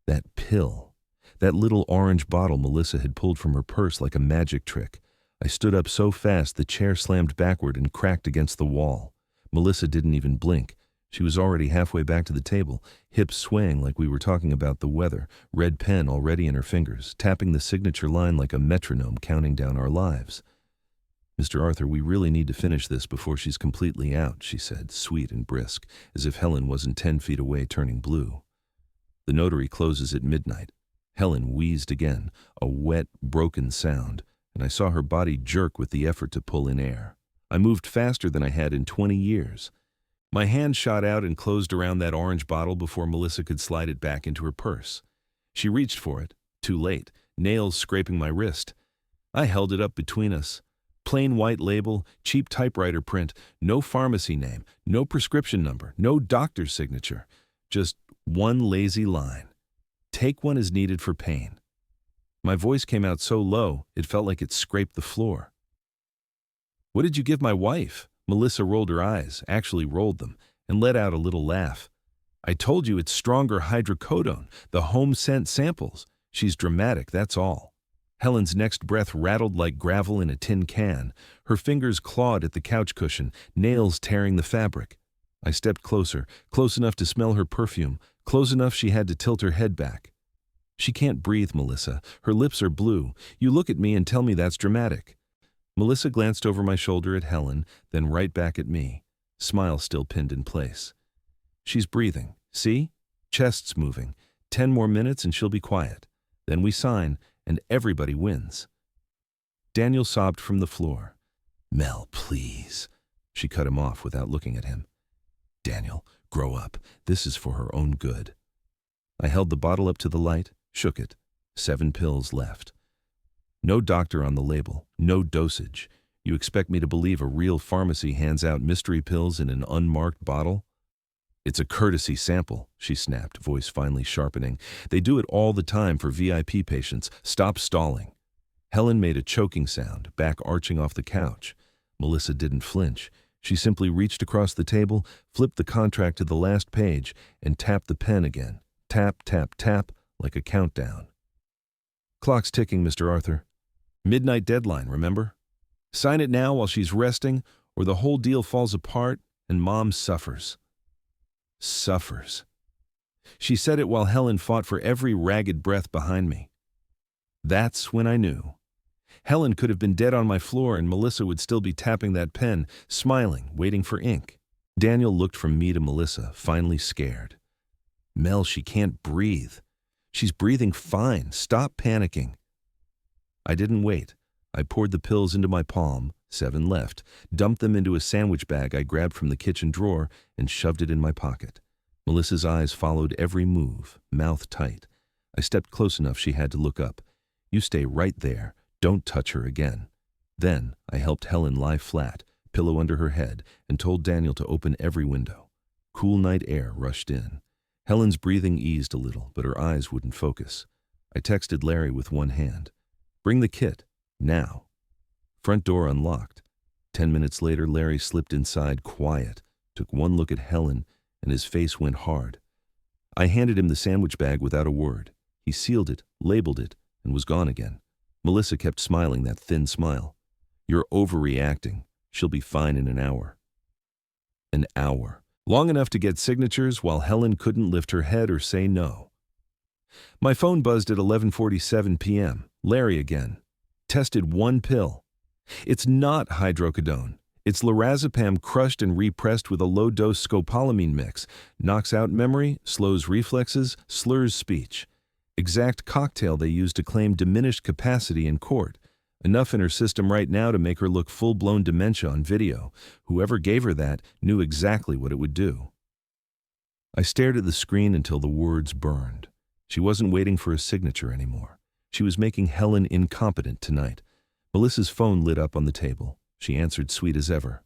That pill. That little orange bottle Melissa had pulled from her purse like a magic trick. I stood up so fast the chair slammed backward and cracked against the wall. Melissa didn't even blink. She was already halfway back to the table, hips swaying like we were talking about the weather, red pen already in her fingers, tapping the signature line like a metronome counting down our lives. Mr. Arthur, we really need to finish this before she's completely out, she said, sweet and brisk, as if Helen wasn't 10 feet away turning blue. The notary closes at midnight. Helen wheezed again, a wet, broken sound, and I saw her body jerk with the effort to pull in air. I moved faster than I had in 20 years. My hand shot out and closed around that orange bottle before Melissa could slide it back into her purse. She reached for it, too late, nails scraping my wrist. I held it up between us. Plain white label, cheap typewriter print, no pharmacy name, no prescription number, no doctor's signature. Just one lazy line. Take one as needed for pain. My voice came out so low, it felt like it scraped the floor. What did you give my wife? Melissa rolled her eyes, actually rolled them, and let out a little laugh. I told you it's stronger hydrocodone, the home-sent samples. She's dramatic, that's all. Helen's next breath rattled like gravel in a tin can. Her fingers clawed at the couch cushion, nails tearing the fabric. I stepped closer, close enough to smell her perfume, close enough she had to tilt her head back. She can't breathe, Melissa. Her lips are blue. You look at me and tell me that's dramatic. Melissa glanced over my shoulder at Helen, then right back at me, smile still pinned in place. She's breathing. See? Chest's moving. 10 more minutes and she'll be quiet. Then we sign, and everybody wins. Daniel sobbed from the floor. Mel, please. She cut him off without looking at him. Daniel, grow up. This is for her own good. I held the bottle up to the light, shook it. 7 pills left. No doctor on the label, no dosage. You expect me to believe a real pharmacy hands out mystery pills in an unmarked bottle? It's a courtesy sample, she snapped, voice finally sharpening. They do it all the time for VIP patients. Stop stalling. Helen made a choking sound, back arching off the couch. Melissa didn't flinch. She simply reached across the table, flipped the contract to the last page, and tapped the pen again. Tap, tap, tap, like a countdown. Clock's ticking, Mr. Arthur. Midnight deadline, remember? Sign it now while she's resting, or the whole deal falls apart and Mom suffers. Suffers. She said it while Helen fought for every ragged breath behind me. That's when I knew. Helen could have been dead on my floor and Melissa would still be tapping that pen, smiling, waiting for ink. Daniel looked from me to Melissa, finally scared. Mel, she can't breathe. She's breathing fine. Stop panicking. I didn't wait. I poured the pills into my palm, 7 left, dumped them into a sandwich bag I grabbed from the kitchen drawer, and shoved it in my pocket. Melissa's eyes followed every move, mouth tight. I stepped close enough she had to look up. You stay right there. Don't touch her again. Then I helped Helen lie flat, pillow under her head, and told Daniel to open every window. Cool night air rushed in. Helen's breathing eased a little, but her eyes wouldn't focus. I texted Larry with one hand. Bring the kit. Now. Front door unlocked. 10 minutes later, Larry slipped inside, quiet, took one look at Helen, and his face went hard. I handed him the sandwich bag without a word. He sealed it, labeled it, and was gone again. Melissa kept smiling that thin smile. You're overreacting. She'll be fine in an hour. An hour. Long enough to get signatures while Helen couldn't lift her head or say no. My phone buzzed at 11:47 p.m. Larry again. Tested 1 pill. It's not hydrocodone. It's lorazepam crushed and repressed with a low-dose scopolamine mix. Knocks out memory, slows reflexes, slurs speech. Exact cocktail they used to claim diminished capacity in court. Enough in her system right now to make her look full-blown dementia on video. Whoever gave her that knew exactly what it would do. I stared at the screen until the words burned. She wasn't waiting for a signature anymore. She was making Helen incompetent tonight. Melissa's phone lit up on the table. She answered sweet as ever.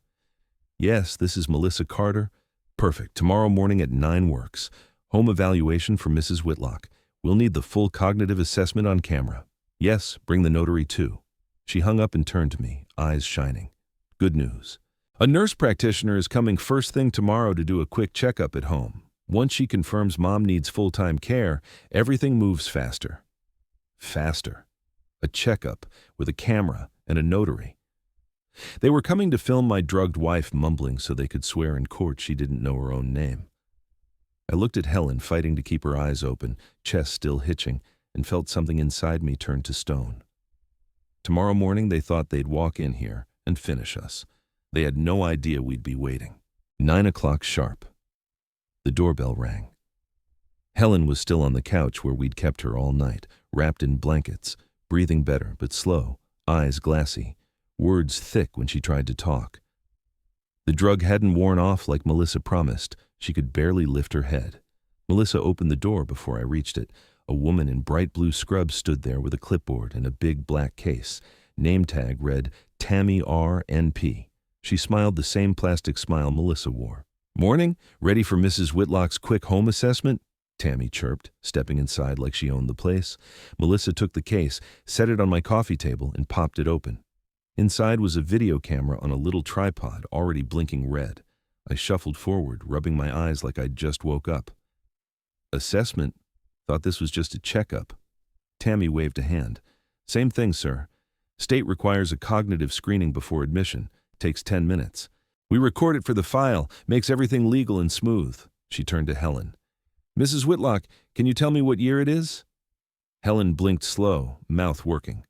Yes, this is Melissa Carter. Perfect. Tomorrow morning at 9 works. Home evaluation for Mrs. Whitlock. We'll need the full cognitive assessment on camera. Yes, bring the notary too. She hung up and turned to me, eyes shining. Good news. A nurse practitioner is coming first thing tomorrow to do a quick checkup at home. Once she confirms Mom needs full-time care, everything moves faster. Faster. A checkup with a camera and a notary. They were coming to film my drugged wife mumbling so they could swear in court she didn't know her own name. I looked at Helen, fighting to keep her eyes open, chest still hitching, and felt something inside me turn to stone. Tomorrow morning they thought they'd walk in here and finish us. They had no idea we'd be waiting. 9 o'clock sharp. The doorbell rang. Helen was still on the couch where we'd kept her all night, wrapped in blankets, breathing better but slow, eyes glassy, words thick when she tried to talk. The drug hadn't worn off like Melissa promised. She could barely lift her head. Melissa opened the door before I reached it. A woman in bright blue scrubs stood there with a clipboard and a big black case. Name tag read, Tammy R. N.P. She smiled the same plastic smile Melissa wore. Morning, ready for Mrs. Whitlock's quick home assessment? Tammy chirped, stepping inside like she owned the place. Melissa took the case, set it on my coffee table, and popped it open. Inside was a video camera on a little tripod, already blinking red. I shuffled forward, rubbing my eyes like I'd just woke up. Assessment? Thought this was just a checkup. Tammy waved a hand. Same thing, sir. State requires a cognitive screening before admission. Takes 10 minutes. We record it for the file. Makes everything legal and smooth. She turned to Helen. Mrs. Whitlock, can you tell me what year it is? Helen blinked slow, mouth working.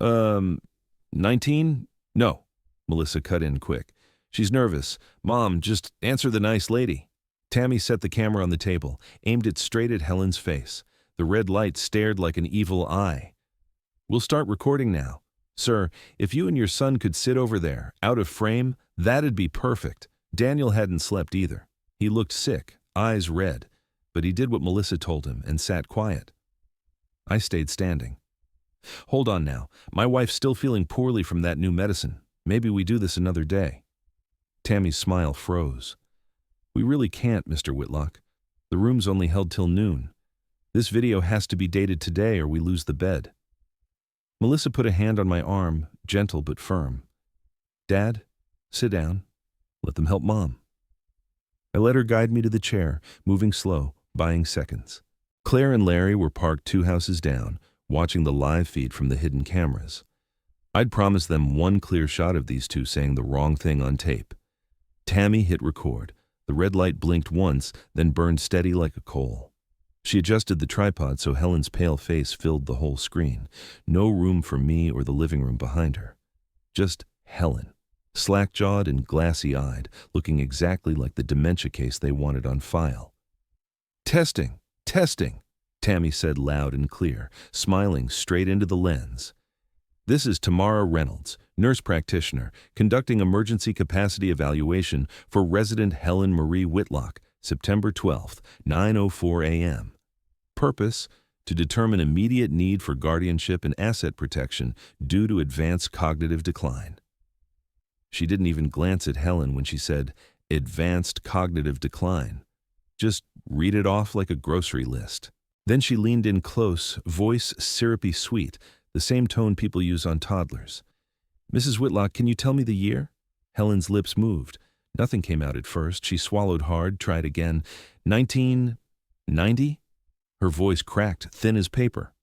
19? No. Melissa cut in quick. She's nervous. Mom, just answer the nice lady. Tammy set the camera on the table, aimed it straight at Helen's face. The red light stared like an evil eye. "We'll start recording now. Sir, if you and your son could sit over there, out of frame, that'd be perfect." Daniel hadn't slept either. He looked sick, eyes red, but he did what Melissa told him and sat quiet. I stayed standing. "Hold on now. My wife's still feeling poorly from that new medicine. Maybe we do this another day." Tammy's smile froze. "We really can't, Mr. Whitlock. The room's only held till noon. This video has to be dated today or we lose the bed." Melissa put a hand on my arm, gentle but firm. "Dad, sit down. Let them help Mom." I let her guide me to the chair, moving slow, buying seconds. Claire and Larry were parked 2 houses down, watching the live feed from the hidden cameras. I'd promised them one clear shot of these two saying the wrong thing on tape. Tammy hit record. The red light blinked once, then burned steady like a coal. She adjusted the tripod so Helen's pale face filled the whole screen. No room for me or the living room behind her. Just Helen, slack-jawed and glassy-eyed, looking exactly like the dementia case they wanted on file. "Testing, testing," Tammy said loud and clear, smiling straight into the lens. "This is Tamara Reynolds, nurse practitioner, conducting emergency capacity evaluation for resident Helen Marie Whitlock, September 12th, 9:04 a.m. Purpose: to determine immediate need for guardianship and asset protection due to advanced cognitive decline." She didn't even glance at Helen when she said, "advanced cognitive decline." Just read it off like a grocery list. Then she leaned in close, voice syrupy sweet, the same tone people use on toddlers. "Mrs. Whitlock, can you tell me the year?" Helen's lips moved. Nothing came out at first. She swallowed hard, tried again. 1990? Her voice cracked, thin as paper.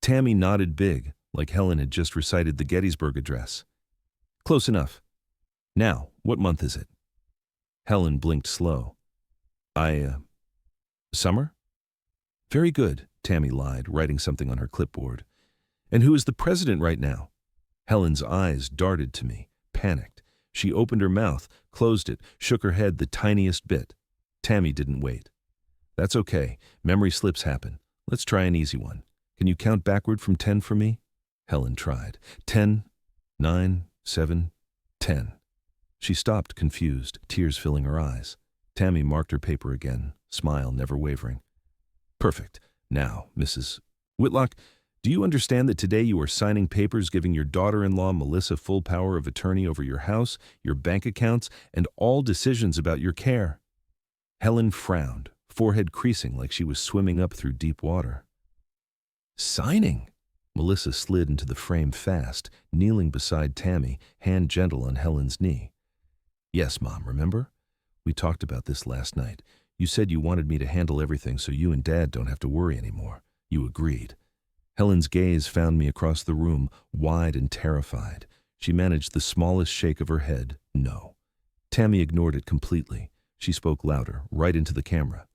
Tammy nodded big, like Helen had just recited the Gettysburg Address. "Close enough. Now, what month is it?" Helen blinked slow. Summer?" "Very good," Tammy lied, writing something on her clipboard. "And who is the president right now?" Helen's eyes darted to me, panicked. She opened her mouth, closed it, shook her head the tiniest bit. Tammy didn't wait. "That's okay. Memory slips happen. Let's try an easy one. Can you count backward from 10 for me?" Helen tried. 10, 9, 7, 10. She stopped, confused, tears filling her eyes. Tammy marked her paper again, smile never wavering. "Perfect. Now, Mrs. Whitlock, do you understand that today you are signing papers giving your daughter-in-law Melissa full power of attorney over your house, your bank accounts, and all decisions about your care?" Helen frowned, forehead creasing like she was swimming up through deep water. "Signing?" Melissa slid into the frame fast, kneeling beside Tammy, hand gentle on Helen's knee. "Yes, Mom, remember? We talked about this last night. You said you wanted me to handle everything so you and Dad don't have to worry anymore. You agreed." Helen's gaze found me across the room, wide and terrified. She managed the smallest shake of her head, no. Tammy ignored it completely. She spoke louder, right into the camera.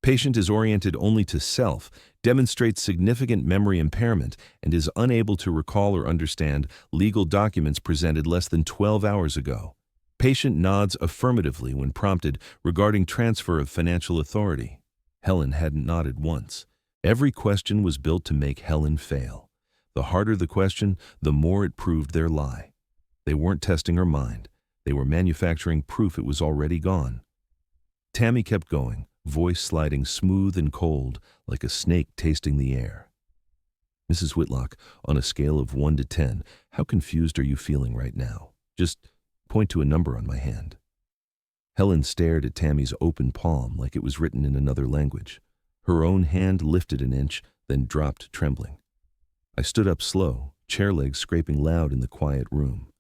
"Patient is oriented only to self, demonstrates significant memory impairment, and is unable to recall or understand legal documents presented less than 12 hours ago. Patient nods affirmatively when prompted regarding transfer of financial authority." Helen hadn't nodded once. Every question was built to make Helen fail. The harder the question, the more it proved their lie. They weren't testing her mind. They were manufacturing proof it was already gone. Tammy kept going, voice sliding smooth and cold, like a snake tasting the air. "Mrs. Whitlock, on a scale of 1 to 10, how confused are you feeling right now? Just point to a number on my hand." Helen stared at Tammy's open palm like it was written in another language. Her own hand lifted an inch, then dropped trembling. I stood up slow, chair legs scraping loud in the quiet room.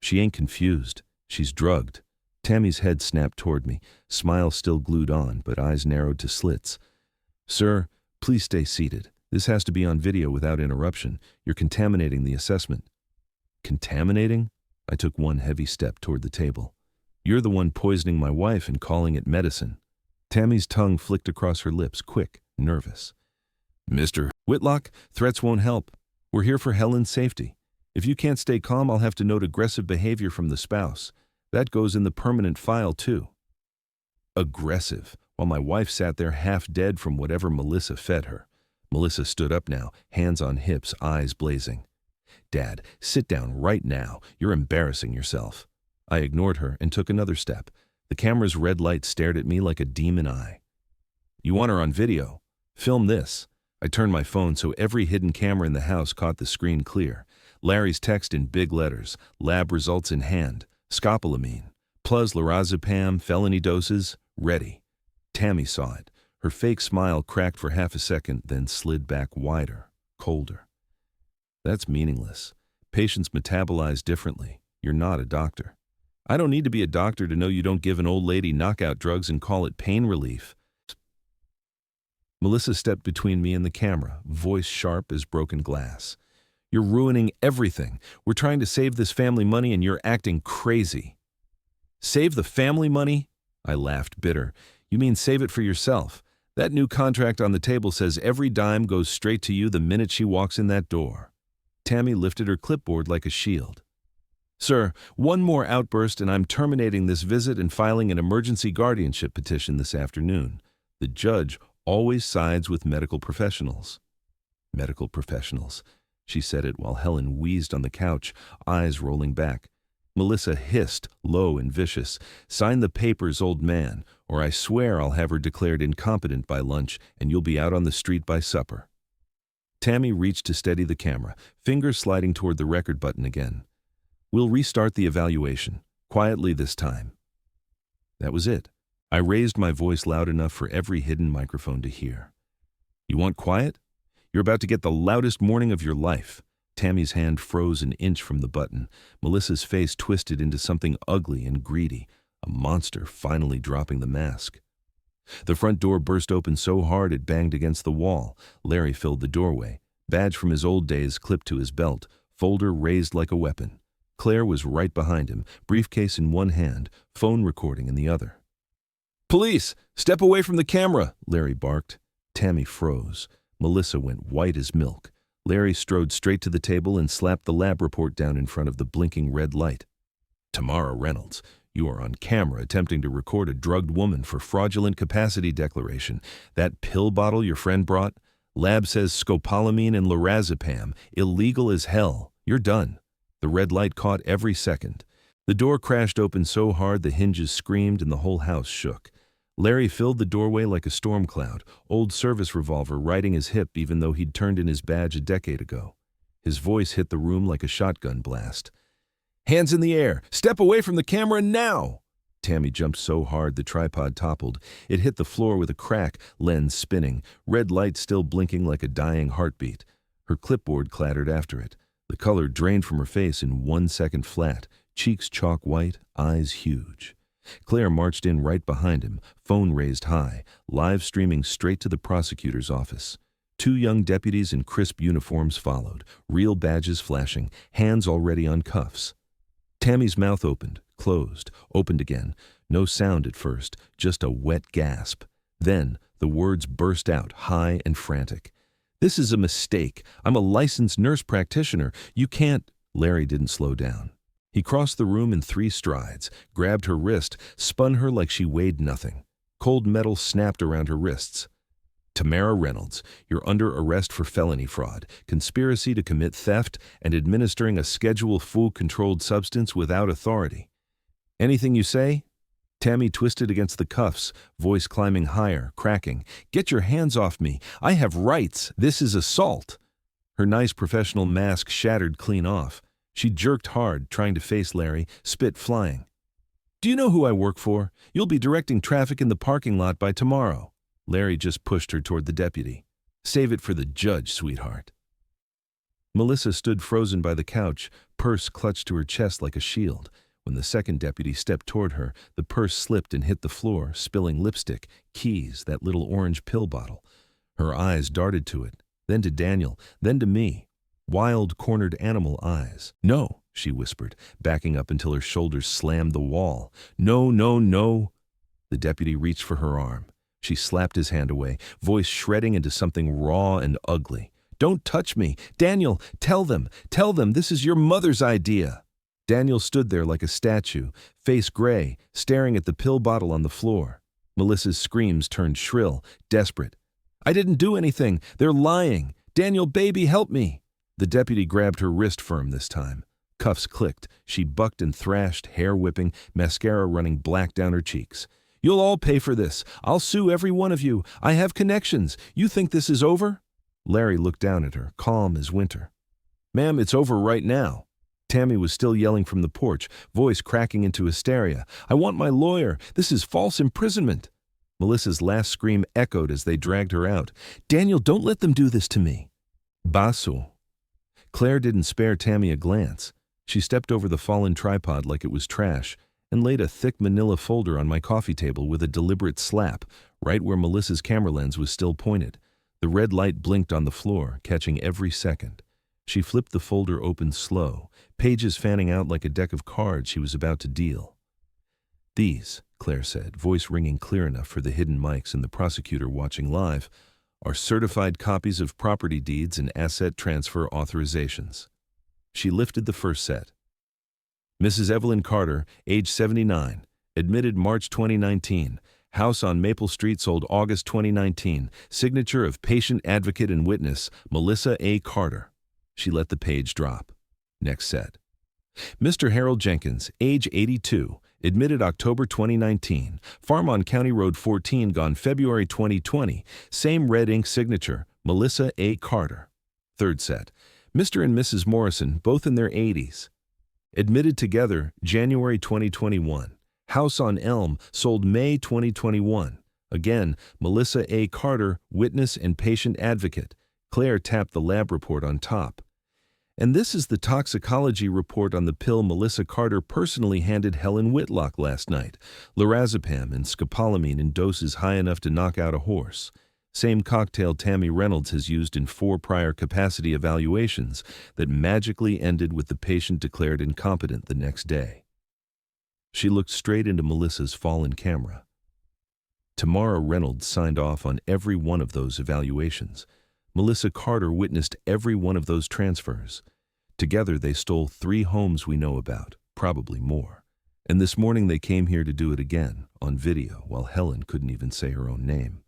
"She ain't confused. She's drugged." Tammy's head snapped toward me, smile still glued on, but eyes narrowed to slits. "Sir, please stay seated. This has to be on video without interruption. You're contaminating the assessment." "Contaminating?" I took one heavy step toward the table. "You're the one poisoning my wife and calling it medicine." Tammy's tongue flicked across her lips, quick, nervous. "Mr. Whitlock, threats won't help. We're here for Helen's safety. If you can't stay calm, I'll have to note aggressive behavior from the spouse. That goes in the permanent file, too." aggressive, while my wife sat there half dead from whatever Melissa fed her. Melissa stood up now, hands on hips, eyes blazing. "Dad, sit down right now. You're embarrassing yourself." I ignored her and took another step. The camera's red light stared at me like a demon eye. "You want her on video? Film this." I turned my phone so every hidden camera in the house caught the screen clear. Larry's text in big letters, lab results in hand, scopolamine, plus lorazepam, felony doses, ready. Tammy saw it. Her fake smile cracked for half a second, then slid back wider, colder. "That's meaningless. Patients metabolize differently. You're not a doctor." "I don't need to be a doctor to know you don't give an old lady knockout drugs and call it pain relief." Melissa stepped between me and the camera, voice sharp as broken glass. "You're ruining everything. We're trying to save this family money and you're acting crazy." "Save the family money?" I laughed, bitter. "You mean save it for yourself? That new contract on the table says every dime goes straight to you the minute she walks in that door." Tammy lifted her clipboard like a shield. "Sir, one more outburst and I'm terminating this visit and filing an emergency guardianship petition this afternoon. The judge always sides with medical professionals." "Medical professionals." She said it while Helen wheezed on the couch, eyes rolling back. Melissa hissed, low and vicious, "Sign the papers, old man, or I swear I'll have her declared incompetent by lunch and you'll be out on the street by supper." Tammy reached to steady the camera, fingers sliding toward the record button again. "We'll restart the evaluation, quietly this time." That was it. I raised my voice loud enough for every hidden microphone to hear. "You want quiet? You're about to get the loudest morning of your life." Tammy's hand froze an inch from the button. Melissa's face twisted into something ugly and greedy, a monster finally dropping the mask. The front door burst open so hard it banged against the wall. Larry filled the doorway, badge from his old days clipped to his belt, folder raised like a weapon. Claire was right behind him, briefcase in one hand, phone recording in the other. "Police! Step away from the camera!" Larry barked. Tammy froze. Melissa went white as milk. Larry strode straight to the table and slapped the lab report down in front of the blinking red light. "Tamara Reynolds, you are on camera attempting to record a drugged woman for fraudulent capacity declaration. That pill bottle your friend brought? Lab says scopolamine and lorazepam. Illegal as hell. You're done." The red light caught every second. The door crashed open so hard the hinges screamed and the whole house shook. Larry filled the doorway like a storm cloud, old service revolver riding his hip even though he'd turned in his badge a decade ago. His voice hit the room like a shotgun blast. "Hands in the air! Step away from the camera now!" Tammy jumped so hard the tripod toppled. It hit the floor with a crack, lens spinning, red light still blinking like a dying heartbeat. Her clipboard clattered after it. The color drained from her face in 1 second flat, cheeks chalk white, eyes huge. Claire marched in right behind him, phone raised high, live streaming straight to the prosecutor's office. 2 young deputies in crisp uniforms followed, real badges flashing, hands already on cuffs. Tammy's mouth opened, closed, opened again. No sound at first, just a wet gasp. Then the words burst out, high and frantic. "This is a mistake. I'm a licensed nurse practitioner. You can't—" Larry didn't slow down. He crossed the room in 3 strides, grabbed her wrist, spun her like she weighed nothing. Cold metal snapped around her wrists. "Tamara Reynolds, you're under arrest for felony fraud, conspiracy to commit theft, and administering a Schedule IV controlled substance without authority. Anything you say?" Tammy twisted against the cuffs, voice climbing higher, cracking. "Get your hands off me. I have rights. This is assault." Her nice professional mask shattered clean off. She jerked hard, trying to face Larry, spit flying. "Do you know who I work for? You'll be directing traffic in the parking lot by tomorrow." Larry just pushed her toward the deputy. "Save it for the judge, sweetheart." Melissa stood frozen by the couch, purse clutched to her chest like a shield. When the second deputy stepped toward her, the purse slipped and hit the floor, spilling lipstick, keys, that little orange pill bottle. Her eyes darted to it, then to Daniel, then to me. Wild, cornered animal eyes. "No," she whispered, backing up until her shoulders slammed the wall. "No, no, no." The deputy reached for her arm. She slapped his hand away, voice shredding into something raw and ugly. "Don't touch me! Daniel, tell them this is your mother's idea!" Daniel stood there like a statue, face gray, staring at the pill bottle on the floor. Melissa's screams turned shrill, desperate. "I didn't do anything. They're lying. Daniel, baby, help me." The deputy grabbed her wrist firm this time. Cuffs clicked. She bucked and thrashed, hair whipping, mascara running black down her cheeks. "You'll all pay for this. I'll sue every one of you. I have connections. You think this is over?" Larry looked down at her, calm as winter. "Ma'am, it's over right now." Tammy was still yelling from the porch, voice cracking into hysteria. "I want my lawyer. This is false imprisonment." Melissa's last scream echoed as they dragged her out. "Daniel, don't let them do this to me." "Basu." Claire didn't spare Tammy a glance. She stepped over the fallen tripod like it was trash and laid a thick manila folder on my coffee table with a deliberate slap, right where Melissa's camera lens was still pointed. The red light blinked on the floor, catching every second. She flipped the folder open slow, pages fanning out like a deck of cards she was about to deal. "These," Claire said, voice ringing clear enough for the hidden mics and the prosecutor watching live, "are certified copies of property deeds and asset transfer authorizations." She lifted the first set. Mrs. Evelyn Carter, age 79, admitted March 2019. House on Maple Street sold August 2019. Signature of patient advocate and witness, Melissa A. Carter. She let the page drop. Next set. Mr. Harold Jenkins, age 82, admitted October 2019. Farm on County Road 14 gone February 2020. Same red ink signature, Melissa A. Carter. Third set. Mr. and Mrs. Morrison, both in their 80s. Admitted together January 2021. House on Elm sold May 2021. Again, Melissa A. Carter, witness and patient advocate. Claire tapped the lab report on top. And this is the toxicology report on the pill Melissa Carter personally handed Helen Whitlock last night. Lorazepam and scopolamine in doses high enough to knock out a horse. Same cocktail Tammy Reynolds has used in 4 prior capacity evaluations that magically ended with the patient declared incompetent the next day. She looked straight into Melissa's fallen camera. Tamara Reynolds signed off on every one of those evaluations. Melissa Carter witnessed every one of those transfers. Together they stole 3 homes we know about, probably more. And this morning they came here to do it again, on video, while Helen couldn't even say her own name.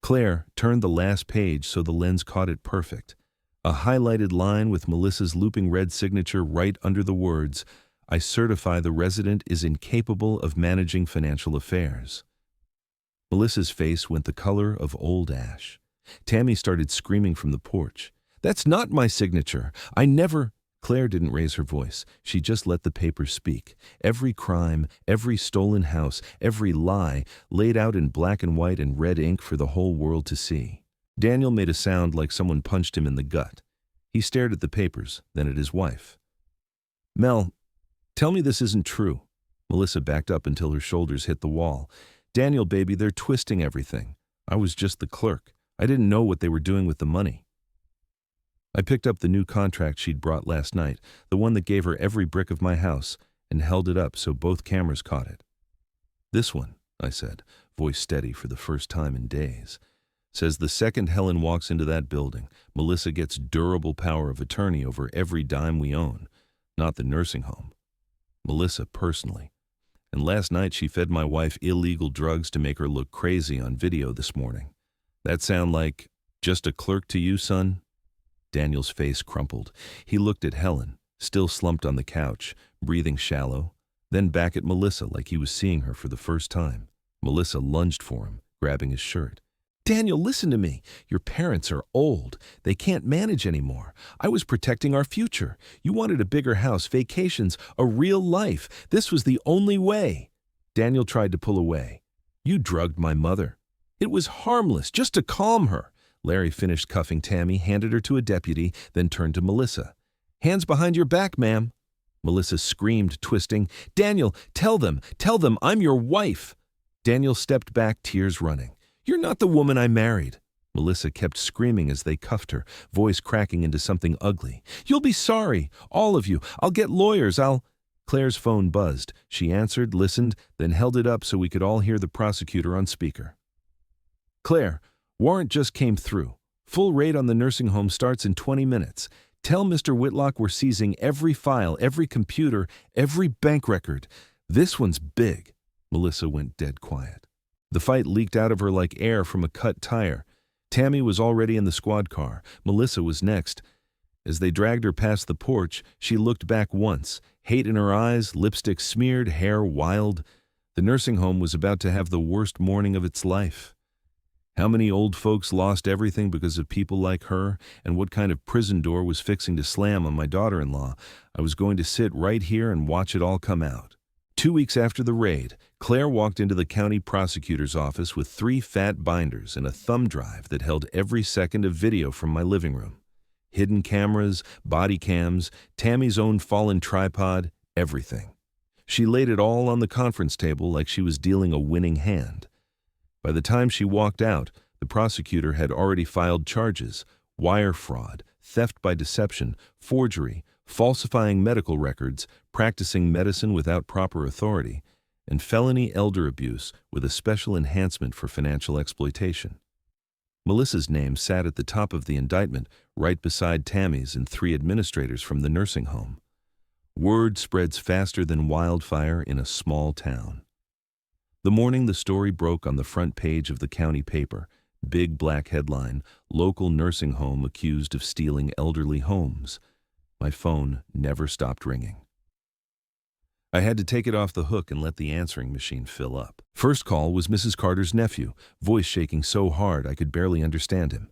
Claire turned the last page so the lens caught it perfect. A highlighted line with Melissa's looping red signature right under the words, "I certify the resident is incapable of managing financial affairs." Melissa's face went the color of old ash. Tammy started screaming from the porch. "That's not my signature. I never—" Claire didn't raise her voice. She just let the paper speak. Every crime, every stolen house, every lie laid out in black and white and red ink for the whole world to see. Daniel made a sound like someone punched him in the gut. He stared at the papers, then at his wife. "Mel, tell me this isn't true." Melissa backed up until her shoulders hit the wall. "Daniel, baby, they're twisting everything. I was just the clerk. I didn't know what they were doing with the money." I picked up the new contract she'd brought last night, the one that gave her every brick of my house, and held it up so both cameras caught it. "This one," I said, voice steady for the first time in days, "says the second Helen walks into that building, Melissa gets durable power of attorney over every dime we own, not the nursing home. Melissa personally. And last night she fed my wife illegal drugs to make her look crazy on video this morning. That sound like just a clerk to you, son?" Daniel's face crumpled. He looked at Helen, still slumped on the couch, breathing shallow, then back at Melissa like he was seeing her for the first time. Melissa lunged for him, grabbing his shirt. "Daniel, listen to me. Your parents are old. They can't manage anymore. I was protecting our future. You wanted a bigger house, vacations, a real life. This was the only way." Daniel tried to pull away. "You drugged my mother." "It was harmless, just to calm her." Larry finished cuffing Tammy, handed her to a deputy, then turned to Melissa. "Hands behind your back, ma'am." Melissa screamed, twisting. "Daniel, tell them I'm your wife." Daniel stepped back, tears running. "You're not the woman I married." Melissa kept screaming as they cuffed her, voice cracking into something ugly. "You'll be sorry, all of you. I'll get lawyers, Claire's phone buzzed. She answered, listened, then held it up so we could all hear the prosecutor on speaker. "Claire, warrant just came through. Full raid on the nursing home starts in 20 minutes. Tell Mr. Whitlock we're seizing every file, every computer, every bank record. This one's big." Melissa went dead quiet. The fight leaked out of her like air from a cut tire. Tammy was already in the squad car. Melissa was next. As they dragged her past the porch, she looked back once, hate in her eyes, lipstick smeared, hair wild. The nursing home was about to have the worst morning of its life. How many old folks lost everything because of people like her, and what kind of prison door was fixing to slam on my daughter-in-law? I was going to sit right here and watch it all come out. 2 weeks after the raid, Claire walked into the county prosecutor's office with 3 fat binders and a thumb drive that held every second of video from my living room. Hidden cameras, body cams, Tammy's own fallen tripod, everything. She laid it all on the conference table like she was dealing a winning hand. By the time she walked out, the prosecutor had already filed charges: wire fraud, theft by deception, forgery, falsifying medical records, practicing medicine without proper authority, and felony elder abuse with a special enhancement for financial exploitation. Melissa's name sat at the top of the indictment, right beside Tammy's and 3 administrators from the nursing home. Word spreads faster than wildfire in a small town. The morning the story broke on the front page of the county paper, big black headline, "Local nursing home accused of stealing elderly homes." My phone never stopped ringing. I had to take it off the hook and let the answering machine fill up. First call was Mrs. Carter's nephew, voice shaking so hard I could barely understand him.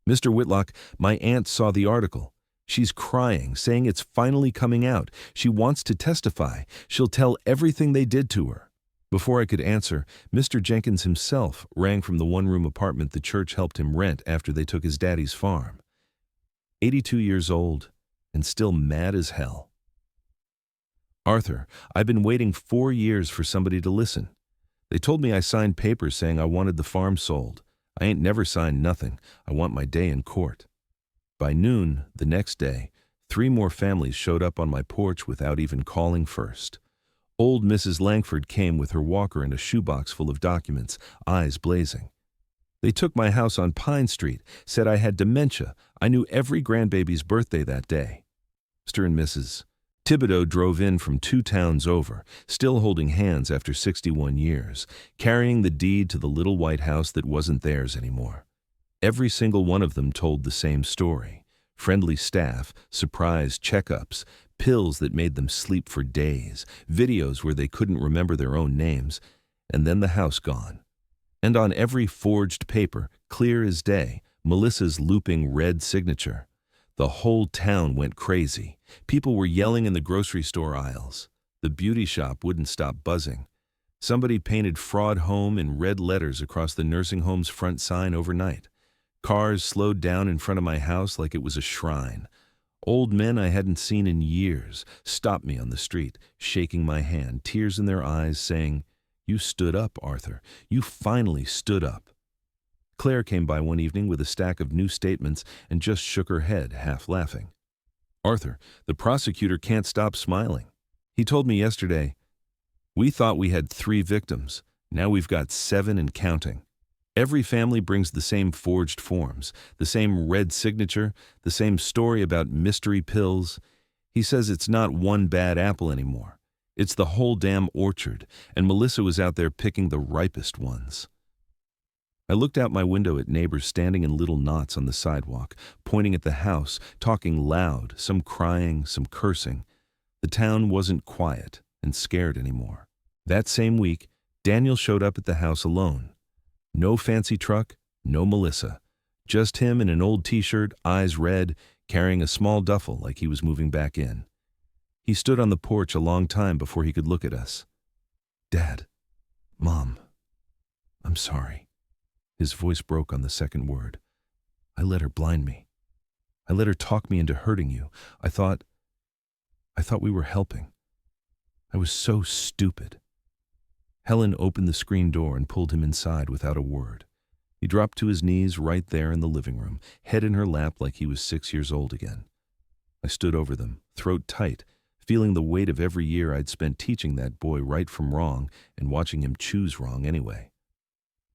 "Mr. Whitlock, my aunt saw the article. She's crying, saying it's finally coming out. She wants to testify. She'll tell everything they did to her." Before I could answer, Mr. Jenkins himself rang from the one-room apartment the church helped him rent after they took his daddy's farm. 82 years old, and still mad as hell. "Arthur, I've been waiting 4 years for somebody to listen. They told me I signed papers saying I wanted the farm sold. I ain't never signed nothing. I want my day in court." By noon the next day, 3 more families showed up on my porch without even calling first. Old Mrs. Langford came with her walker and a shoebox full of documents, eyes blazing. "They took my house on Pine Street, said I had dementia. I knew every grandbaby's birthday that day." Mr. and Mrs. Thibodeau drove in from 2 towns over, still holding hands after 61 years, carrying the deed to the little white house that wasn't theirs anymore. Every single one of them told the same story: friendly staff, surprise checkups, pills that made them sleep for days, videos where they couldn't remember their own names, and then the house gone. And on every forged paper, clear as day, Melissa's looping red signature. The whole town went crazy. People were yelling in the grocery store aisles. The beauty shop wouldn't stop buzzing. Somebody painted "Fraud Home" in red letters across the nursing home's front sign overnight. Cars slowed down in front of my house like it was a shrine. Old men I hadn't seen in years stopped me on the street, shaking my hand, tears in their eyes, saying, "You stood up, Arthur. You finally stood up." Claire came by one evening with a stack of new statements and just shook her head, half laughing. "Arthur, the prosecutor can't stop smiling. He told me yesterday, 'We thought we had 3 victims. Now we've got 7 and counting. Every family brings the same forged forms, the same red signature, the same story about mystery pills.' He says it's not one bad apple anymore. It's the whole damn orchard, and Melissa was out there picking the ripest ones." I looked out my window at neighbors standing in little knots on the sidewalk, pointing at the house, talking loud, some crying, some cursing. The town wasn't quiet and scared anymore. That same week, Daniel showed up at the house alone. No fancy truck, no Melissa. Just him in an old t-shirt, eyes red, carrying a small duffel like he was moving back in. He stood on the porch a long time before he could look at us. "Dad, Mom, I'm sorry." His voice broke on the second word. "I let her blind me. I let her talk me into hurting you. I thought we were helping. I was so stupid." Helen opened the screen door and pulled him inside without a word. He dropped to his knees right there in the living room, head in her lap like he was 6 years old again. I stood over them, throat tight, feeling the weight of every year I'd spent teaching that boy right from wrong and watching him choose wrong anyway.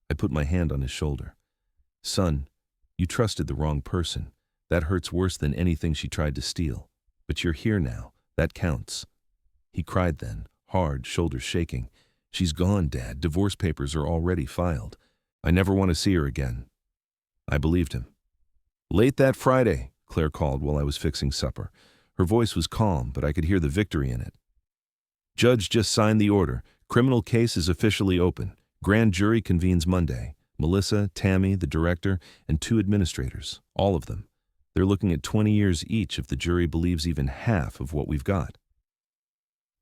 I put my hand on his shoulder. "Son, you trusted the wrong person. That hurts worse than anything she tried to steal. But you're here now. That counts." He cried then, hard, shoulders shaking. "She's gone, Dad. Divorce papers are already filed. I never want to see her again." I believed him. "Late that Friday," Claire called while I was fixing supper. Her voice was calm, but I could hear the victory in it. "Judge just signed the order. Criminal case is officially open. Grand jury convenes Monday. Melissa, Tammy, the director, and 2 administrators, all of them. They're looking at 20 years each if the jury believes even half of what we've got."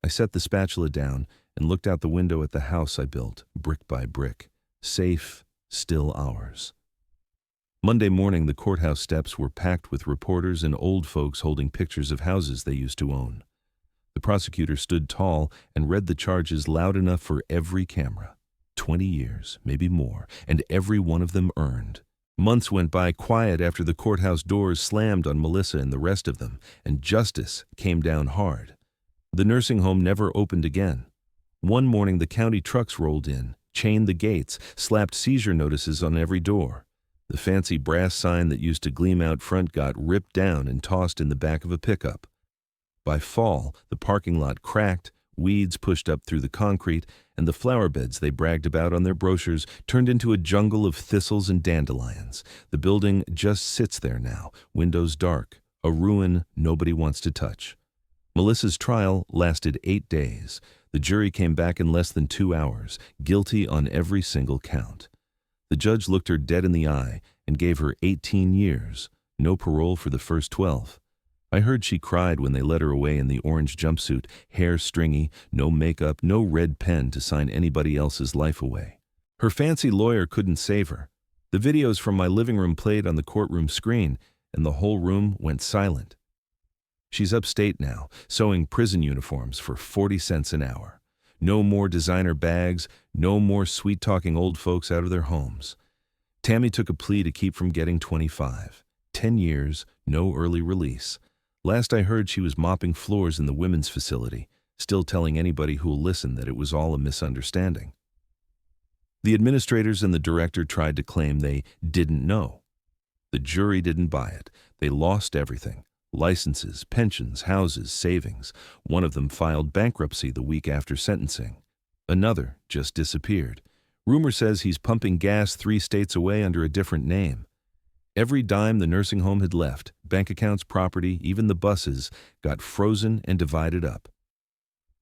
I set the spatula down and looked out the window at the house I built, brick by brick. Safe, still ours. Monday morning, the courthouse steps were packed with reporters and old folks holding pictures of houses they used to own. The prosecutor stood tall and read the charges loud enough for every camera. 20 years, maybe more, and every one of them earned. Months went by quiet after the courthouse doors slammed on Melissa and the rest of them, and justice came down hard. The nursing home never opened again. One morning, the county trucks rolled in, chained the gates, slapped seizure notices on every door. The fancy brass sign that used to gleam out front got ripped down and tossed in the back of a pickup. By fall, the parking lot cracked, weeds pushed up through the concrete, and the flower beds they bragged about on their brochures turned into a jungle of thistles and dandelions. The building just sits there now, windows dark, a ruin nobody wants to touch. Melissa's trial lasted 8 days. The jury came back in less than 2 hours, guilty on every single count. The judge looked her dead in the eye and gave her 18 years, no parole for the first 12. I heard she cried when they let her away in the orange jumpsuit, hair stringy, no makeup, no red pen to sign anybody else's life away. Her fancy lawyer couldn't save her. The videos from my living room played on the courtroom screen, and the whole room went silent. She's upstate now, sewing prison uniforms for 40 cents an hour. No more designer bags, no more sweet-talking old folks out of their homes. Tammy took a plea to keep from getting 25. 10 years, no early release. Last I heard, she was mopping floors in the women's facility, still telling anybody who'll listen that it was all a misunderstanding. The administrators and the director tried to claim they didn't know. The jury didn't buy it. They lost everything. Licenses, pensions, houses, savings. One of them filed bankruptcy the week after sentencing. Another just disappeared. Rumor says he's pumping gas 3 states away under a different name. Every dime the nursing home had left, bank accounts, property, even the buses, got frozen and divided up.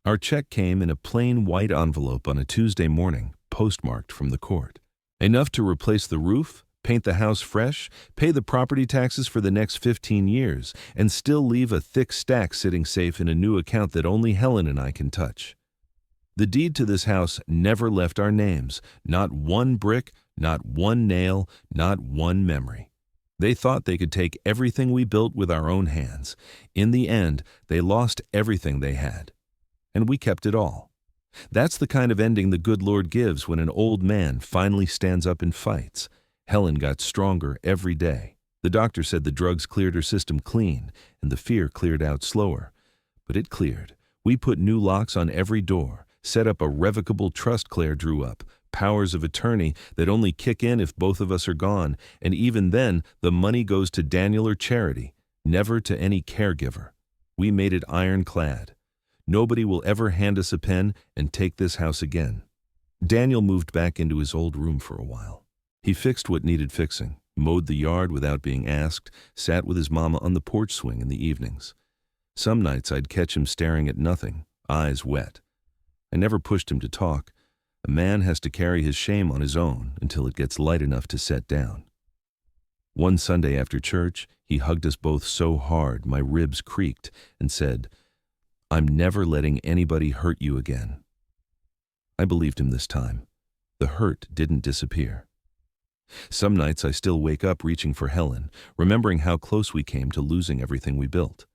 Our check came in a plain white envelope on a Tuesday morning, postmarked from the court. Enough to replace the roof, paint the house fresh, pay the property taxes for the next 15 years, and still leave a thick stack sitting safe in a new account that only Helen and I can touch. The deed to this house never left our names, not one brick, not one nail, not one memory. They thought they could take everything we built with our own hands. In the end, they lost everything they had. And we kept it all. That's the kind of ending the good Lord gives when an old man finally stands up and fights. Helen got stronger every day. The doctor said the drugs cleared her system clean, and the fear cleared out slower. But it cleared. We put new locks on every door, set up a revocable trust Claire drew up, powers of attorney that only kick in if both of us are gone, and even then, the money goes to Daniel or charity, never to any caregiver. We made it ironclad. Nobody will ever hand us a pen and take this house again. Daniel moved back into his old room for a while. He fixed what needed fixing, mowed the yard without being asked, sat with his mama on the porch swing in the evenings. Some nights I'd catch him staring at nothing, eyes wet. I never pushed him to talk. A man has to carry his shame on his own until it gets light enough to set down. One Sunday after church, he hugged us both so hard my ribs creaked and said, "I'm never letting anybody hurt you again." I believed him this time. The hurt didn't disappear. Some nights I still wake up reaching for Helen, remembering how close we came to losing everything we built.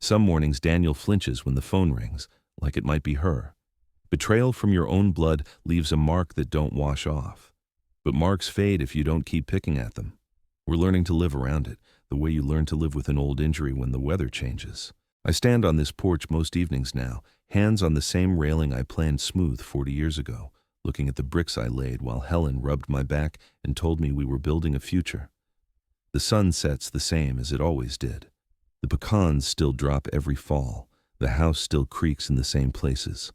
Some mornings Daniel flinches when the phone rings, like it might be her. Betrayal from your own blood leaves a mark that don't wash off. But marks fade if you don't keep picking at them. We're learning to live around it, the way you learn to live with an old injury when the weather changes. I stand on this porch most evenings now, hands on the same railing I planned smooth 40 years ago, looking at the bricks I laid while Helen rubbed my back and told me we were building a future. The sun sets the same as it always did. The pecans still drop every fall. The house still creaks in the same places.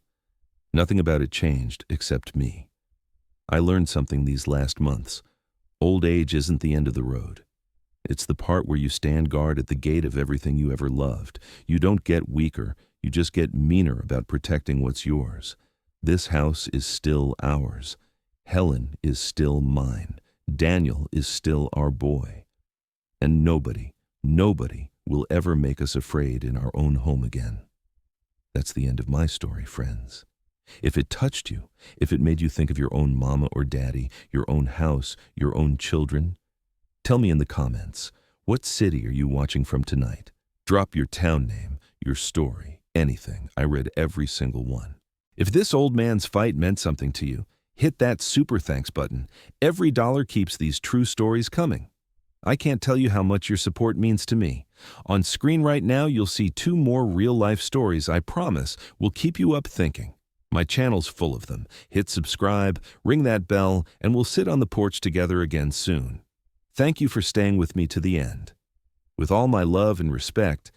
Nothing about it changed except me. I learned something these last months. Old age isn't the end of the road. It's the part where you stand guard at the gate of everything you ever loved. You don't get weaker, you just get meaner about protecting what's yours. This house is still ours. Helen is still mine. Daniel is still our boy. And nobody will ever make us afraid in our own home again. That's the end of my story, friends. If it touched you, if it made you think of your own mama or daddy, your own house, your own children, tell me in the comments, what city are you watching from tonight? Drop your town name, your story, anything. I read every single one. If this old man's fight meant something to you, hit that super thanks button. Every dollar keeps these true stories coming. I can't tell you how much your support means to me. On screen right now, you'll see 2 more real-life stories I promise will keep you up thinking. My channel's full of them. Hit subscribe, ring that bell, and we'll sit on the porch together again soon. Thank you for staying with me to the end. With all my love and respect,